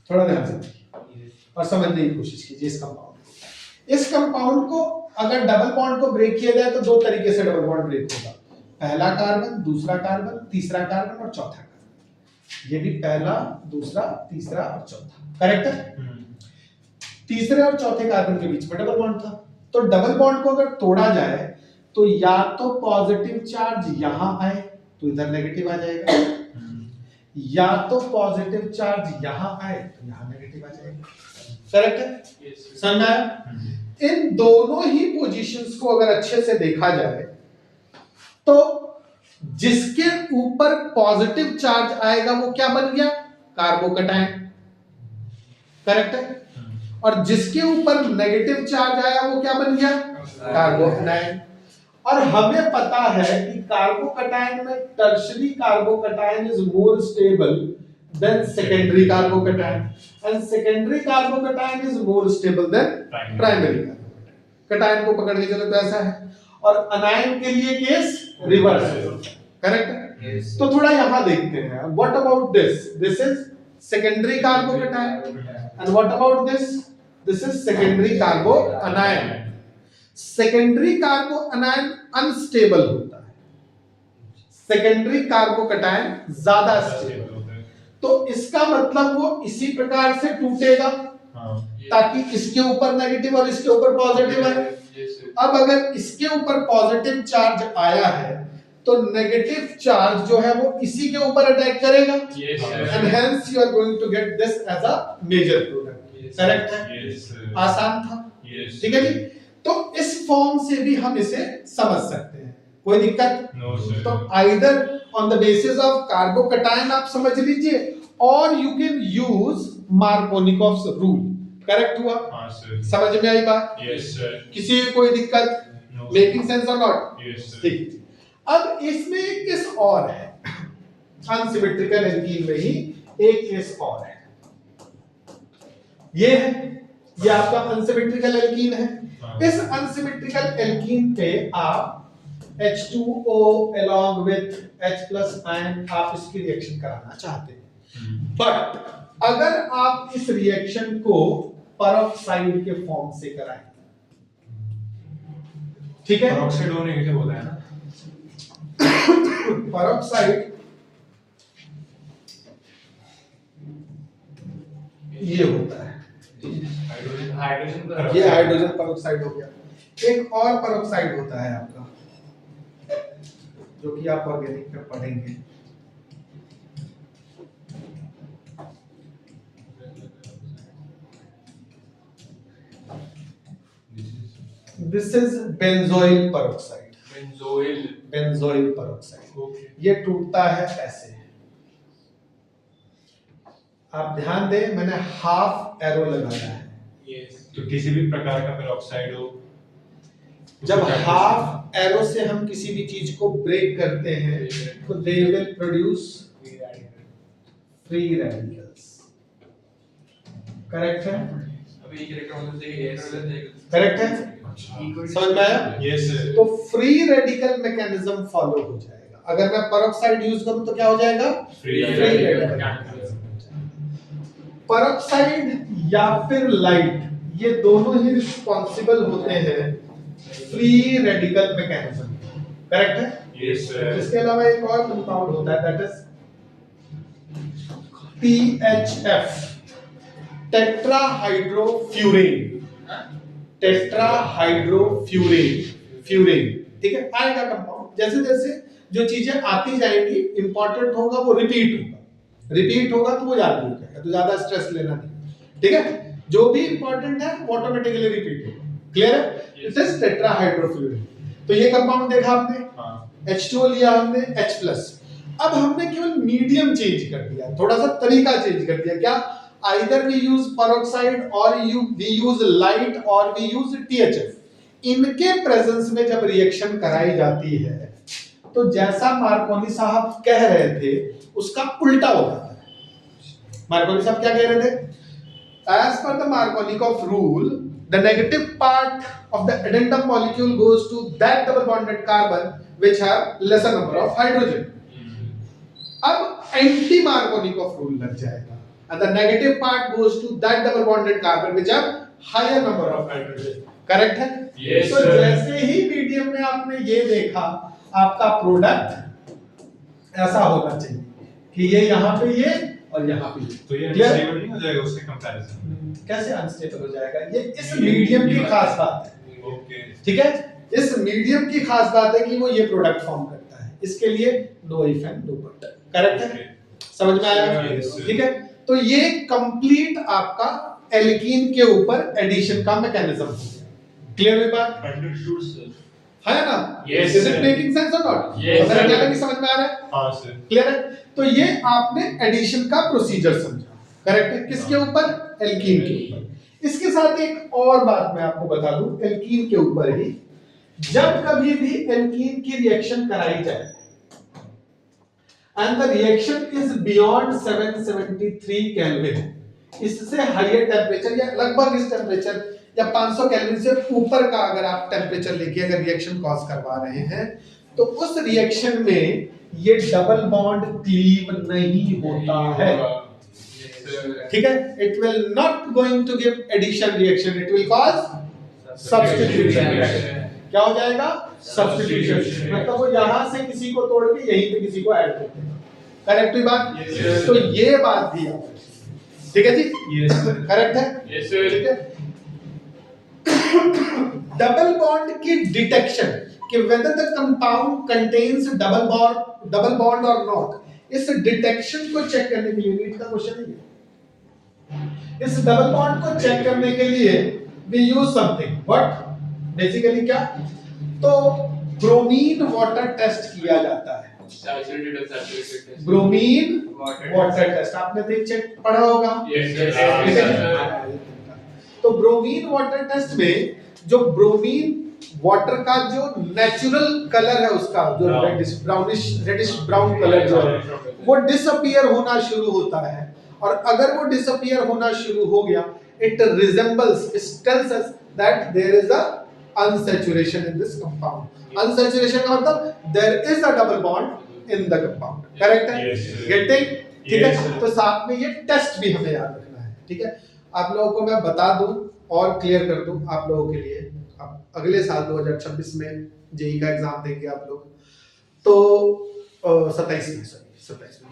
A: थोड़ा ध्यान से देखिए और समझने की कोशिश कीजिए इस कंपाउंड को। इस कंपाउंड को अगर डबल बॉन्ड को ब्रेक किया जाए तो दो तरीके से डबल बॉन्ड ब्रेक होगा, पहला कार्बन, दूसरा कार्बन, तीसरा कार्बन और चौथा कार्बन। ये भी पहला, दूसरा, तीसरा और चौथा। करेक्ट है? तीसरे और चौथे कार्बन के बीच में डबल बॉन्ड था। तो डबल बॉन्ड को अगर तोड़ा जाए तो या तो पॉजिटिव चार्ज यहां आए तो इधर नेगेटिव आ जाएगा, या तो पॉजिटिव चार्ज यहां आए तो यहां नेगेटिव आ जाएगा। करेक्ट है? समझ में आया? इन दोनों ही पोजीशंस को अगर अच्छे से देखा जाए तो जिसके ऊपर पॉजिटिव चार्ज आएगा वो क्या बन गया? कार्बोकैटायन। करेक्ट है? और जिसके ऊपर नेगेटिव चार्ज आया वो क्या बन गया? कार्बोकैटायन। और हमें पता है कि कार्बोकैटायन में tertiary carbocation is more stable then secondary carbocation and secondary carbocation is more stable then primary carbocation. Cation को पकड़ के चलो तो ऐसा है, और अनायन के लिए केस रिवर्स है। करेक्ट? तो थोड़ा यहां देखते हैं, what about this? This is secondary carbocation and what about this? This is secondary कार्बो अनायन। Secondary कार्बो अनायन unstable होता है, सेकेंडरी कार्बोकैटायन ज्यादा स्टेबल होता है। तो इसका मतलब वो इसी प्रकार से टूटेगा ताकि इसके ऊपर नेगेटिव और इसके ऊपर पॉजिटिव है। अब अगर इसके ऊपर पॉजिटिव चार्ज आया है तो नेगेटिव चार्ज जो है वो इसी के ऊपर अटैक करेगा and hence you are going to get this as a major product. Correct है? आसान था? ठीक है जी? तो इस फॉर्म से भी हम इसे समझ सकते हैं, कोई दिक्कत? तो either on the basis of carbocation आप समझ लीजिए और you can use Markovnikov's rule. Correct हुआ?
B: हाँ सर।
A: समझ में आई बात?
B: Yes sir.
A: किसी को कोई दिक्कत?
B: नो
A: मेकिंग सेंस और नॉट?
B: Yes sir.
A: ठीक। अब इसमें एक केस और है, अनसिमेट्रिकल एल्कीन में ही एक केस और है, ये है, ये आपका अनसिमेट्रिकल एल्कीन है।
B: हाँ।
A: इस अनसिमेट्रिकल एल्कीन पे आप H2O along with H plus ion आप इसकी रिएक्शन कराना चाहते हैं, बट अगर आप इस रिएक्शन को पेरोक्साइड के फॉर्म से कराएं, ठीक है?
B: पेरोक्साइड O नेगेटिव होता है ना?
A: पेरोक्साइड ये होता है,
C: हाइड्रोजन
A: ये हाइड्रोजन पेरोक्साइड हो गया। एक और पेरोक्साइड होता है आपका, जो कि आप ऑर्गेनिक में पढ़ेंगे, this is benzoyl peroxide. Benzoyl peroxide
B: okay.
A: ये टूटता है ऐसे, आप ध्यान दें मैंने हाफ एरो लगाया है।
B: तो किसी भी प्रकार का पेरोक्साइड हो,
A: जब हाफ एरो से हम किसी भी चीज को ब्रेक करते हैं तो they will produce free radicals, correct है?
C: अभी एक इलेक्ट्रॉन देंगे
A: करेक्ट है? समझ में आया?
B: Yes sir.
A: तो फ्री रेडिकल मैकेनिज्म फॉलो हो जाएगा। अगर मैं पेरोक्साइड यूज करूं तो क्या हो जाएगा?
B: Free
A: radical. पेरोक्साइड या फिर लाइट, ये दोनों ही रिस्पॉन्सिबल होते हैं फ्री रेडिकल मैकेनिज्म, करेक्ट है?
B: Yes sir.
A: इसके अलावा एक और कंपाउंड होता है, that is THF, tetrahydrofuran. Tetrahydrofuran, furan, ठीक है? आएगा कंपाउंड, जैसे जैसे जो चीजें आती जाएंगी, इंपॉर्टेंट होगा वो रिपीट होगा, रिपीट होगा तो वो याद हो जाएगा, तो ज्यादा स्ट्रेस लेना नहीं, ठीक है? जो भी इंपॉर्टेंट है वो ऑटोमेटिकली रिपीट होगा, क्लियर है? It is tetrahydrofuran. तो ये कंपाउंड देखा आपने,
B: हाँ।
A: H2O लिया हमने H+, अब हमने केवल मीडियम चेंज कर दिया, थोड़ा सा तरीका चेंज कर दिया, क्या? Either we use peroxide or we use light or we use THF। इनके प्रेजेंस में जब रिएक्शन कराई जाती है तो जैसा मार्कोनी साहब कह रहे थे उसका उल्टा हो जाता है। मार्कोनी साहब क्या कह रहे थे? As per the Markovnikov rule, the negative part of the addendum molecule goes to that double bonded carbon which have lesser number of hydrogen। अब एंटी मार्कोनिकॉफ रूल लग जाएगा, and the negative part goes to that double bonded carbon which have higher number of hydrogen, correct है?
B: Yes,
A: तो
B: sir।
A: जैसे ही मीडियम में आपने ये देखा, आपका प्रोडक्ट ऐसा होना चाहिए कि ये यहाँ पे ये और यहाँ पे ये।
B: तो ये
A: Clear?
B: अनस्टेबल नहीं हो जाएगा उसके कंपैरिजन में?
A: कैसे अनस्टेबल हो जाएगा? ये इस मीडियम की खास बात है,
B: ओके।
A: ठीक है? इस मीडियम की खास बात है कि वो ये प्रोडक्ट फॉर्म करता है, इसके लिए no if and no but, correct है? समझ में आया?
B: Yes, sir।
A: ठीक है? तो ये कंप्लीट आपका एल्कीन के ऊपर एडिशन का मैकेनिज्म हो गया, क्लियर हुई बात?
B: Understood sir.
A: है ना?
B: Yes,
A: is it
B: sir।
A: Making sense और नॉट?
B: Yes, sir।
A: क्या लगी, समझ में आ रहा है?
B: हाँ सर।
A: क्लियर है? तो ये आपने एडिशन का प्रोसीजर समझा, करेक्ट है? किसके ऊपर? एल्कीन के ऊपर। इसके साथ एक और बात मैं आपको बता दूं, एल्कीन के ऊपर ही, जब कभी भी एल्कीन की रिएक्शन कराई जाए and the reaction is beyond 773 kelvin, इससे हायर टेम्परेचर या लगभग इस टेम्परेचर या 500 केल्विन से ऊपर का अगर आप टेम्परेचर लेके अगर रिएक्शन कॉज करवा रहे हैं तो उस रिएक्शन में ये डबल बॉन्ड क्लीव नहीं होता है, ठीक है? It will not going to give addition reaction, it will cause substitution reaction. क्या हो जाएगा? सब्स्टिट्यूशन। मतलब वो यहां से किसी को तोड़ के यहीं पे किसी को ऐड कर देगा, करेक्ट हुई बात?
B: Yes,
A: तो ये बात भी आप, ठीक है जी?
B: Yes sir.
A: करेक्ट है?
B: Yes sir.
A: ठीक है? डबल बॉन्ड की डिटेक्शन कि whether the compound contains double bond or not, इस डिटेक्शन को चेक करने के लिए नीट का क्वेश्चन है। इस डबल बॉन्ड को चेक करने के लिए we use something, what? Basically क्या? तो ब्रोमीन वाटर टेस्ट किया जाता है, ब्रोमीन वाटर टेस्ट, आपने देख चेक पढ़ा होगा?
B: Yes, sir।
A: ठीक है? तो ब्रोमीन वाटर टेस्ट में जो ब्रोमीन वाटर का जो नेचुरल कलर है उसका जो रेडिश ब्राउन कलर जो है वो डिसअपियर होना शुरू होता है, और अगर वो डिसअपियर होना शुरू हो गया it resembles, it tells us that there is a unsaturation in this compound. Unsaturation का मतलब there is a double bond in the compound, correct है?
B: Yes, sir.
A: Getting? ठीक
B: Yes,
A: है,
B: sir.
A: तो साथ में ये टेस्ट भी हमें याद रखना है, ठीक है? आप लोगों को मैं बता दूं और क्लियर कर दूं आप लोगों के लिए, अब अगले साल 2026 में जेई का एग्जाम देंगे आप लोग, तो 27 में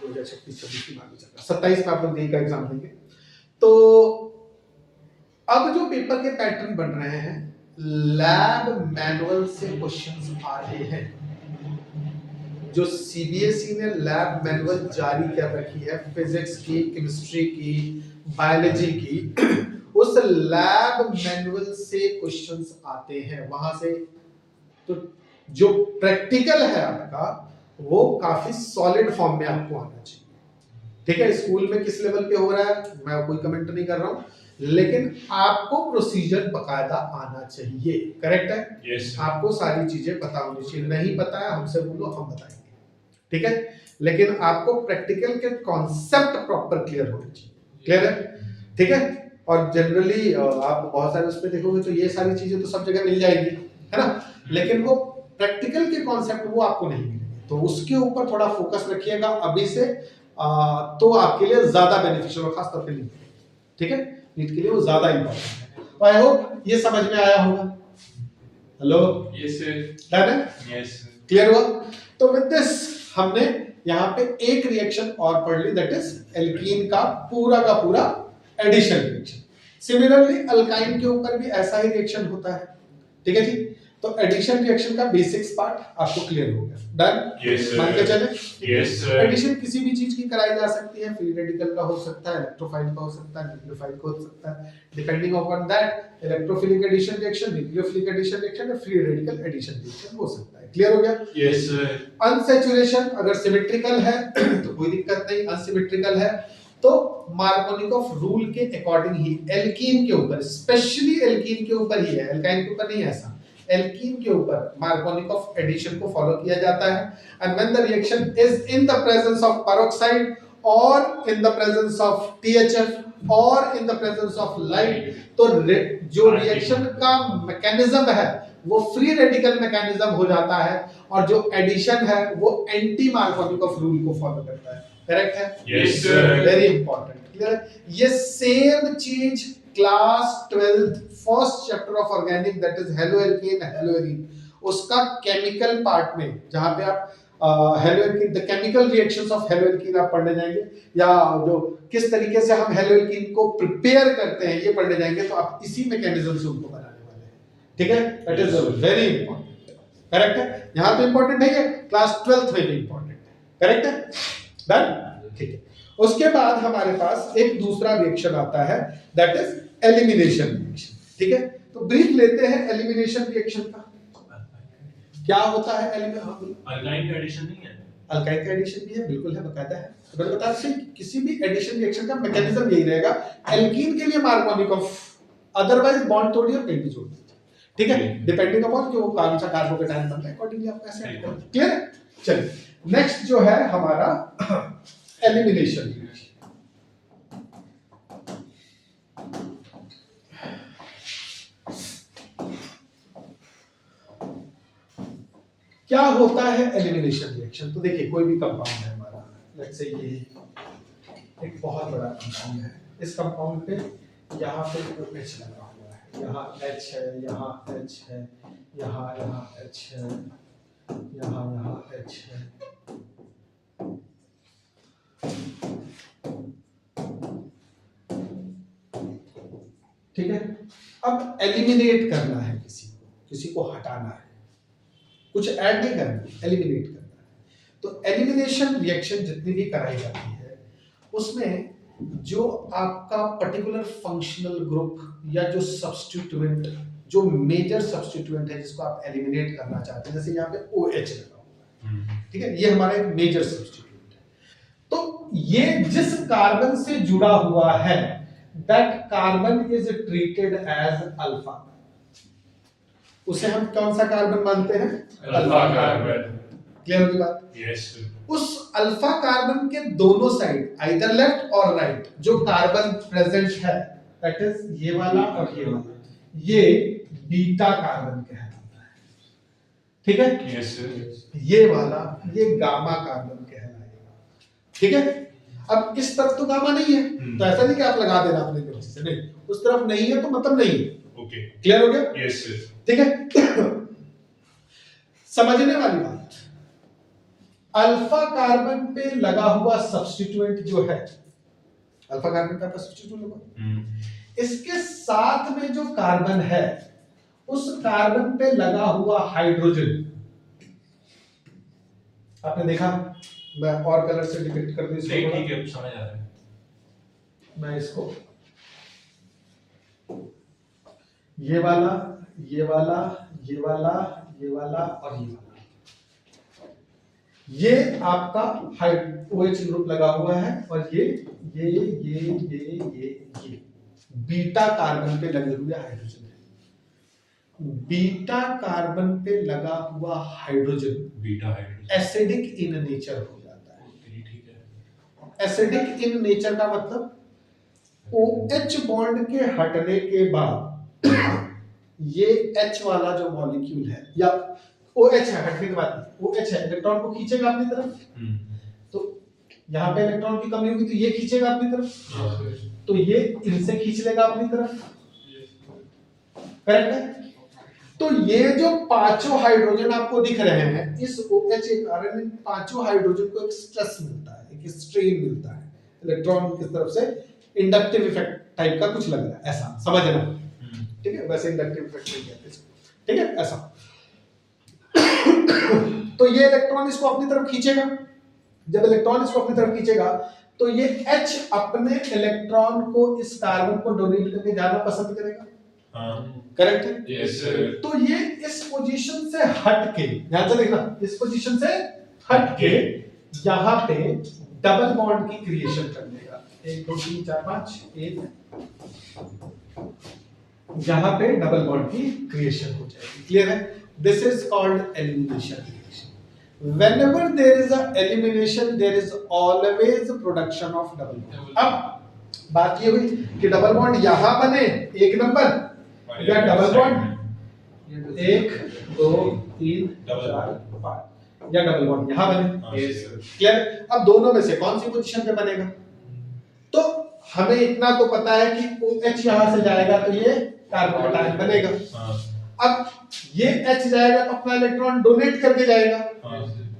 A: 2026 की बात नहीं चल रहा, 27 में आप लोग जेई का एग्जाम देंगे। तो अब जो पेपर के पैटर्न बन रहे हैं, लैब मैनुअल से क्वेश्चंस आ रहे हैं। जो सीबीएसई ने लैब मैनुअल जारी कर रखी है फिजिक्स की, केमिस्ट्री की, बायोलॉजी की, उस लैब मैनुअल से क्वेश्चंस आते हैं वहां से। तो जो प्रैक्टिकल है आपका वो काफी सॉलिड फॉर्म में आपको आना चाहिए, ठीक है? स्कूल में किस लेवल पे हो रहा है मैं कोई कमेंट नहीं कर रहा हूं, लेकिन आपको प्रोसीजर बकायदा आना चाहिए, करेक्ट है?
B: Yes, sir.
A: आपको सारी चीजें पता होनी चाहिए, नहीं पता है हमसे बोलो हम बताएंगे, ठीक है? लेकिन आपको प्रैक्टिकल के कॉन्सेप्ट प्रॉपर क्लियर होने चाहिए, क्लियर है? ठीक है? और जनरली आप बहुत सारे उस पे देखोगे तो ये सारी चीजें तो सब जगह मिल जाएगी, है ना? लेकिन वो प्रैक्टिकल के कॉन्सेप्ट वो आपको नहीं मिलेंगे, तो उसके ऊपर थोड़ा फोकस रखिएगा अभी से, तो आपके लिए ज्यादा बेनिफिशियल होगा, खासतौर पे नीट, ठीक है? नीट के लिए वो ज्यादा इंपॉर्टेंट है। तो आई होप ये समझ में आया होगा। Hello,
B: Yes, sir.
A: डन है?
B: Yes, sir.
A: क्लियर हुआ? तो विद दिस हमने यहाँ पे एक रिएक्शन और पढ़ ली, दैट इज एल्कीन का पूरा एडिशन रिएक्शन। सिमिलरली अल्काइन के ऊपर भी ऐसा ही रिएक्शन होता है, ठीक है जी? तो एडिशन रिएक्शन का बेसिक्स पार्ट आपको क्लियर हो गया, डन?
B: Yes, sir.
A: मान के चले?
B: Yes, sir.
A: एडिशन किसी भी चीज की कराई जा सकती है, फ्री रेडिकल का हो सकता है, इलेक्ट्रोफाइल का हो सकता है, न्यूक्लियोफाइल का हो सकता है, depending upon that electrophilic addition reaction, nucleophilic addition reaction या फ्री रेडिकल एडिशन रिएक्शन हो सकता है। क्लियर हो गया?
B: Yes, sir.
A: अनसैचुरेशन अगर सिमेट्रिकल है तो कोई दिक्कत नहीं, अनसिमेट्रिकल है तो मार्कोनिकॉफ रूल के अकॉर्डिंग ही एल्कीन के ऊपर, स्पेशली एल्कीन के ऊपर ही है, एल्काइन के ऊपर नहीं है ऐसा, एल्कीन के ऊपर मार्कोनिकॉफ एडिशन को फॉलो किया जाता है। And when the reaction is in the presence of peroxide और in the presence of THF और in the presence of light, तो जो रिएक्शन का मैकेनिज्म है वो फ्री रेडिकल मैकेनिज्म हो जाता है, और जो एडिशन है वो एंटी मार्कोनिकॉफ रूल को फॉलो करता है, करेक्ट है?
B: Yes, sir.
A: Very important, clear है? ये सेम चीज class 12th first chapter of organic that is haloalkane haloarene, उसका केमिकल पार्ट में जहां पे आप हेलोएल्कीन द केमिकल रिएक्शंस ऑफ हेलोएल्कीन आप पढ़ने जाएंगे, या जो किस तरीके से हम हेलोएल्कीन को प्रिपेयर करते हैं ये पढ़ने जाएंगे, तो आप इसी मैकेनिज्म से उनको बनाने वाले हैं, ठीक है? That is very important, correct है? यहां तो इंपॉर्टेंट नहीं है, क्लास 12th में भी इंपॉर्टेंट है, करेक्ट है? डन? ठीक है। उसके बाद हमारे पास एक दूसरा रिएक्शन आता है दैट इज एलिमिनेशन रिएक्शन, ठीक है? तो ब्रीफ लेते हैं एलिमिनेशन रिएक्शन का। क्या होता है एलिमिनेशन?
B: अल्काइन का एडिशन नहीं है?
A: अल्काइन का एडिशन भी है, बिल्कुल है, बकायदा है। तो मैंने बताया कि किसी भी एडिशन रिएक्शन का मैकेनिज्म यही रहेगा, एल्कीन के लिए मार्कोनिकॉफ, अदरवाइज बॉन्ड तोड़िए और कहीं भी जोड़ दीजिए, ठीक है? डिपेंडिंग अपॉन कि वो कौन सा कार्बोकेटायन बनता है, अकॉर्डिंगली आप ऐसे ऐड करें। क्लियर है? चलिए नेक्स्ट जो है हमारा एलिमिनेशन रिएक्शन। क्या होता है एलिमिनेशन रिएक्शन? तो देखिए कोई भी कंपाउंड है हमारा, लेट्स से ये एक बहुत बड़ा कंपाउंड है, इस कंपाउंड पे यहाँ पे OH लगा हुआ है, यहाँ H है, यहाँ H है, यहाँ H है, यहाँ H है, ठीक है? अब एलिमिनेट करना है किसी को हटाना है, कुछ ऐड नहीं करना, एलिमिनेट करना है। तो एलिमिनेशन रिएक्शन जितनी भी कराई जाती है उसमें जो आपका पर्टिकुलर फंक्शनल ग्रुप या जो सब्स्टिट्यूएंट, जो मेजर सब्स्टिट्यूएंट है जिसको आप एलिमिनेट करना चाहते हैं, जैसे यहाँ पे OH लगा हुआ है, ठीक है? ये हमारा एक मेजर सब्स्टिट्यूएंट है। तो ये जिस कार्बन से जुड़ा हुआ है that carbon is treated as alpha, उसे हम कौन सा कार्बन मानते हैं?
B: Alpha carbon.
A: क्लियर होगी बात?
B: Yes sir.
A: उस अल्फा कार्बन के दोनों साइड, आइदर लेफ्ट और राइट, जो कार्बन प्रेजेंट है, दैट इज ये वाला और ये वाला, ये बीटा कार्बन कहलाता है। ठीक है?
B: Yes sir.
A: ये वाला, ये गामा कार्बन कहलाएगा। ठीक है? अब इस तरफ तो गामा नहीं है, तो ऐसा नहीं कि आप लगा देना अपने तरफ से, नहीं, उस तरफ नहीं है तो मतलब नहीं है।
B: ओके।
A: क्लियर हो गया?
B: Yes sir.
A: ठीक है? समझने वाली बात, अल्फा कार्बन पे लगा हुआ सब्स्टिट्यूएंट जो है, अल्फा कार्बन पे सब्स्टिट्यूएंट लगा, इसके साथ में जो कार्बन है, उस कार्बन पे लगा हुआ हाइड्रोजन, आपने देखा, मैं और कलर से डिपिक्ट कर दूं इसको,
B: नहीं ठीक है, समझ आ रहा है।
A: मैं इसको ये वाला, ये वाला, ये वाला, ये वाला और ये वाला, ये आपका OH ग्रुप लगा हुआ है, और ये बीटा कार्बन पे लगे हुए हाइड्रोजन है। बीटा कार्बन पे लगा हुआ hydrogen
B: beta hydrogen
A: acidic in nature हो जाता है।
B: ठीक है।
A: एसिडिक इन नेचर का मतलब OH बॉन्ड के हटने के बाद ये H वाला जो मॉलिक्यूल है, या OH है, हटने के बाद OH है, इलेक्ट्रॉन को खींचेगा अपनी तरफ, तो यहाँ पे इलेक्ट्रॉन की कमी होगी तो ये खींचेगा अपनी तरफ, तो ये इनसे खींच लेगा अपनी तरफ, करेक्ट है? तो ये जो पांचों हाइड्रोजन आपको दिख रहे हैं, इस OH के कारण इन पांचों हाइड्रोजन को एक स्ट्रेस मिलता है, एक स्ट्रेन मिलता है, इलेक्ट्रॉन की तरफ से इंडक्टिव इफेक्ट टाइप का कुछ लग रहा है, ऐसा समझना। ठीक है? वैसे इंडक्टिव इफेक्ट नहीं कहते इसको, ठीक है? ऐसा तो ये इलेक्ट्रॉन इसको अपनी तरफ खींचेगा, जब इलेक्ट्रॉन इसको अपनी तरफ खींचेगा तो ये H अपने इलेक्ट्रॉन को इस कार्बन को डोनेट करके जाना पसंद करेगा, करेक्ट है?
B: Yes sir.
A: तो ये इस पोजीशन से हट के, ध्यान से देखना, इस पोजीशन से हट के यहाँ पे डबल बॉन्ड की क्रिएशन कर देगा, 1 2 3 4 5, 1 यहाँ पे डबल बॉन्ड की क्रिएशन हो जाएगी। क्लियर है? This is called elimination reaction. whenever there is a elimination there is always production of double bond। अब बात ये हुई कि डबल बॉन्ड यहाँ बने एक नंबर, या डबल बॉन्ड 1 2 3 4 5, या डबल बॉन्ड यहाँ बने। क्लियर? अब दोनों में से कौन सी पोजीशन पे बनेगा? तो हमें इतना तो पता है कि OH यहाँ से जाएगा तो ये कार्बन कैटायन बनेगा। अब ये H जाएगा तो अपना इलेक्ट्रॉन डोनेट करके जाएगा,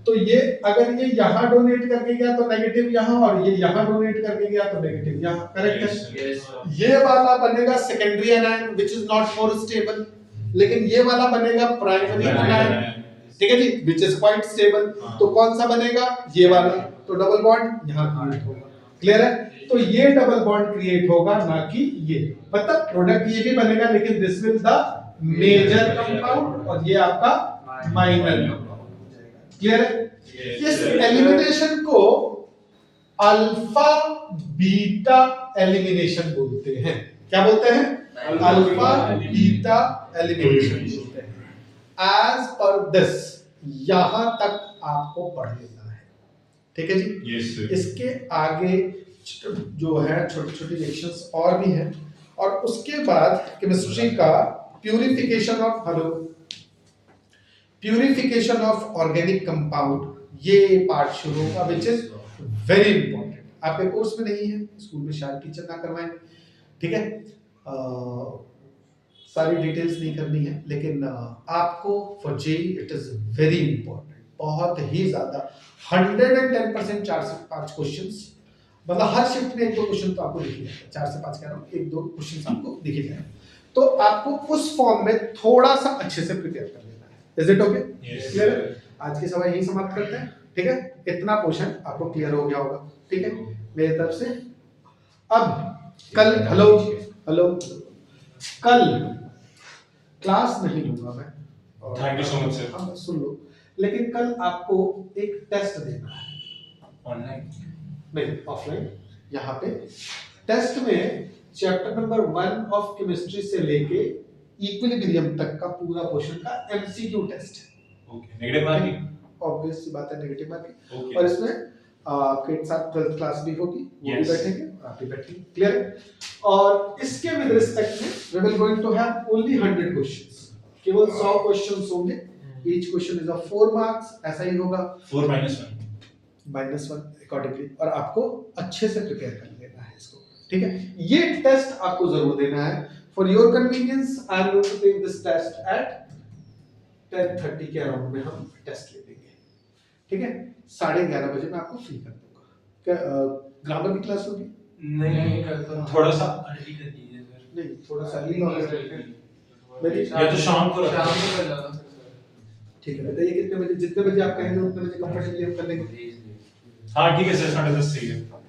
A: तो ये अगर ये यहाँ डोनेट करके गया तो नेगेटिव यहाँ, और ये यहाँ डोनेट करके गया तो नेगेटिव यहाँ, करेक्ट है? ये वाला बनेगा secondary anion which is not more stable, लेकिन ये वाला बनेगा प्राइमरी एनायन, ठीक है जी, व्हिच इज क्वाइट स्टेबल। तो कौन सा बनेगा? ये वाला, तो डबल बॉन्ड यहाँ क्रिएट होगा। क्लियर है? तो ये डबल बॉन्ड क्रिएट होगा, ना कि ये, मतलब प्रोडक्ट ये भी बनेगा, लेकिन this will the major compound और ये आपका माइनर कंपाउंड हो जाएगा। क्लियर है? इस एलिमिनेशन को अल्फा बीटा एलिमिनेशन बोलते हैं। क्या बोलते हैं? अल्फा बीटा एलिमिनेशन बोलते हैं। एज पर दिस यहां तक आपको पढ़ लेना है, ठीक है जी?
B: Yes sir.
A: इसके आगे जो है छोटी छोटी रिएक्शंस और भी हैं, और उसके बाद केमिस्ट्री का प्यूरिफिकेशन ऑफ ऑर्गेनिक कंपाउंड, ये पार्ट शुरू होगा, व्हिच इज वेरी इंपॉर्टेंट। आपके कोर्स में नहीं है, स्कूल में शायद टीचर ना करवाएं, ठीक है? सारी डिटेल्स नहीं करनी है, लेकिन आपको for JEE it is very important, बहुत ही ज्यादा, 110% 4 से 5 क्वेश्चंस, मतलब हर शिफ्ट में 1-2 क्वेश्चन तो आपको दिख ही जाएगा, 4 से 5 कह रहा हूँ, 1-2 क्वेश्चन आपको दिख ही जाएगा, तो आपको उस फॉर्म में थोड़ा सा अच्छे से प्रिपेयर कर लेना है। Is it okay? क्लियर है? आज की सभा यही समाप्त करते हैं, ठीक है? इतना पोर्शन आपको क्लियर हो गया होगा, ठीक है? मेरी तरफ से अब कल, हेलो, कल क्लास नहीं लूंगा मैं,
B: thank you so much sir.
A: हाँ, सुन लो, लेकिन कल आपको एक टेस्ट देना है,
B: ऑनलाइन
A: नहीं ऑफलाइन। यहाँ पे टेस्ट में चैप्टर नंबर 1 ऑफ केमिस्ट्री से लेके इक्विलिब्रियम तक का पूरा पोर्शन का एमसीक्यू टेस्ट है।
B: Okay, negative marking.
A: ऑब्वियस सी बात है, नेगेटिव मार्किंग।
B: ओके।
A: और इसमें आपके साथ 12th क्लास भी होगी, वो भी
B: Yes.
A: बैठेंगे, आप भी बैठेंगे, क्लियर है। और इसके विद रिस्पेक्ट में we will going to have only 100 questions, केवल 100 क्वेश्चंस होंगे। Each question is of 4 marks, ऐसा ही होगा,
B: 4 -1।
A: -1 अकॉर्डिंगली, और आपको अच्छे से प्रिपेयर कर लेना है इसको, ठीक है। ये टेस्ट आपको जरूर देना है। For your convenience I am going to take this test at 10:30 के अराउंड में हम टेस्ट ले लेंगे, ठीक है। 11:30 बजे मैं आपको फ्री कर दूंगा। क्या ग्रामर की क्लास होगी?
C: नहीं कल तो
B: थोड़ा सा
C: अर्ली कर दीजिए सर।
A: नहीं, थोड़ा सा
C: अर्ली
A: अर्ली
C: नहीं
A: कर
C: कर
A: मेरी-
B: या तो शाम को रखो।
C: शाम को कर लेना सर।
A: ठीक है, बताइए कितने बजे, जितने बजे आप कहेंगे उतने बजे कंफर्टेबली हम कर लेंगे।
B: हाँ ठीक है सर, 10:30 सही है।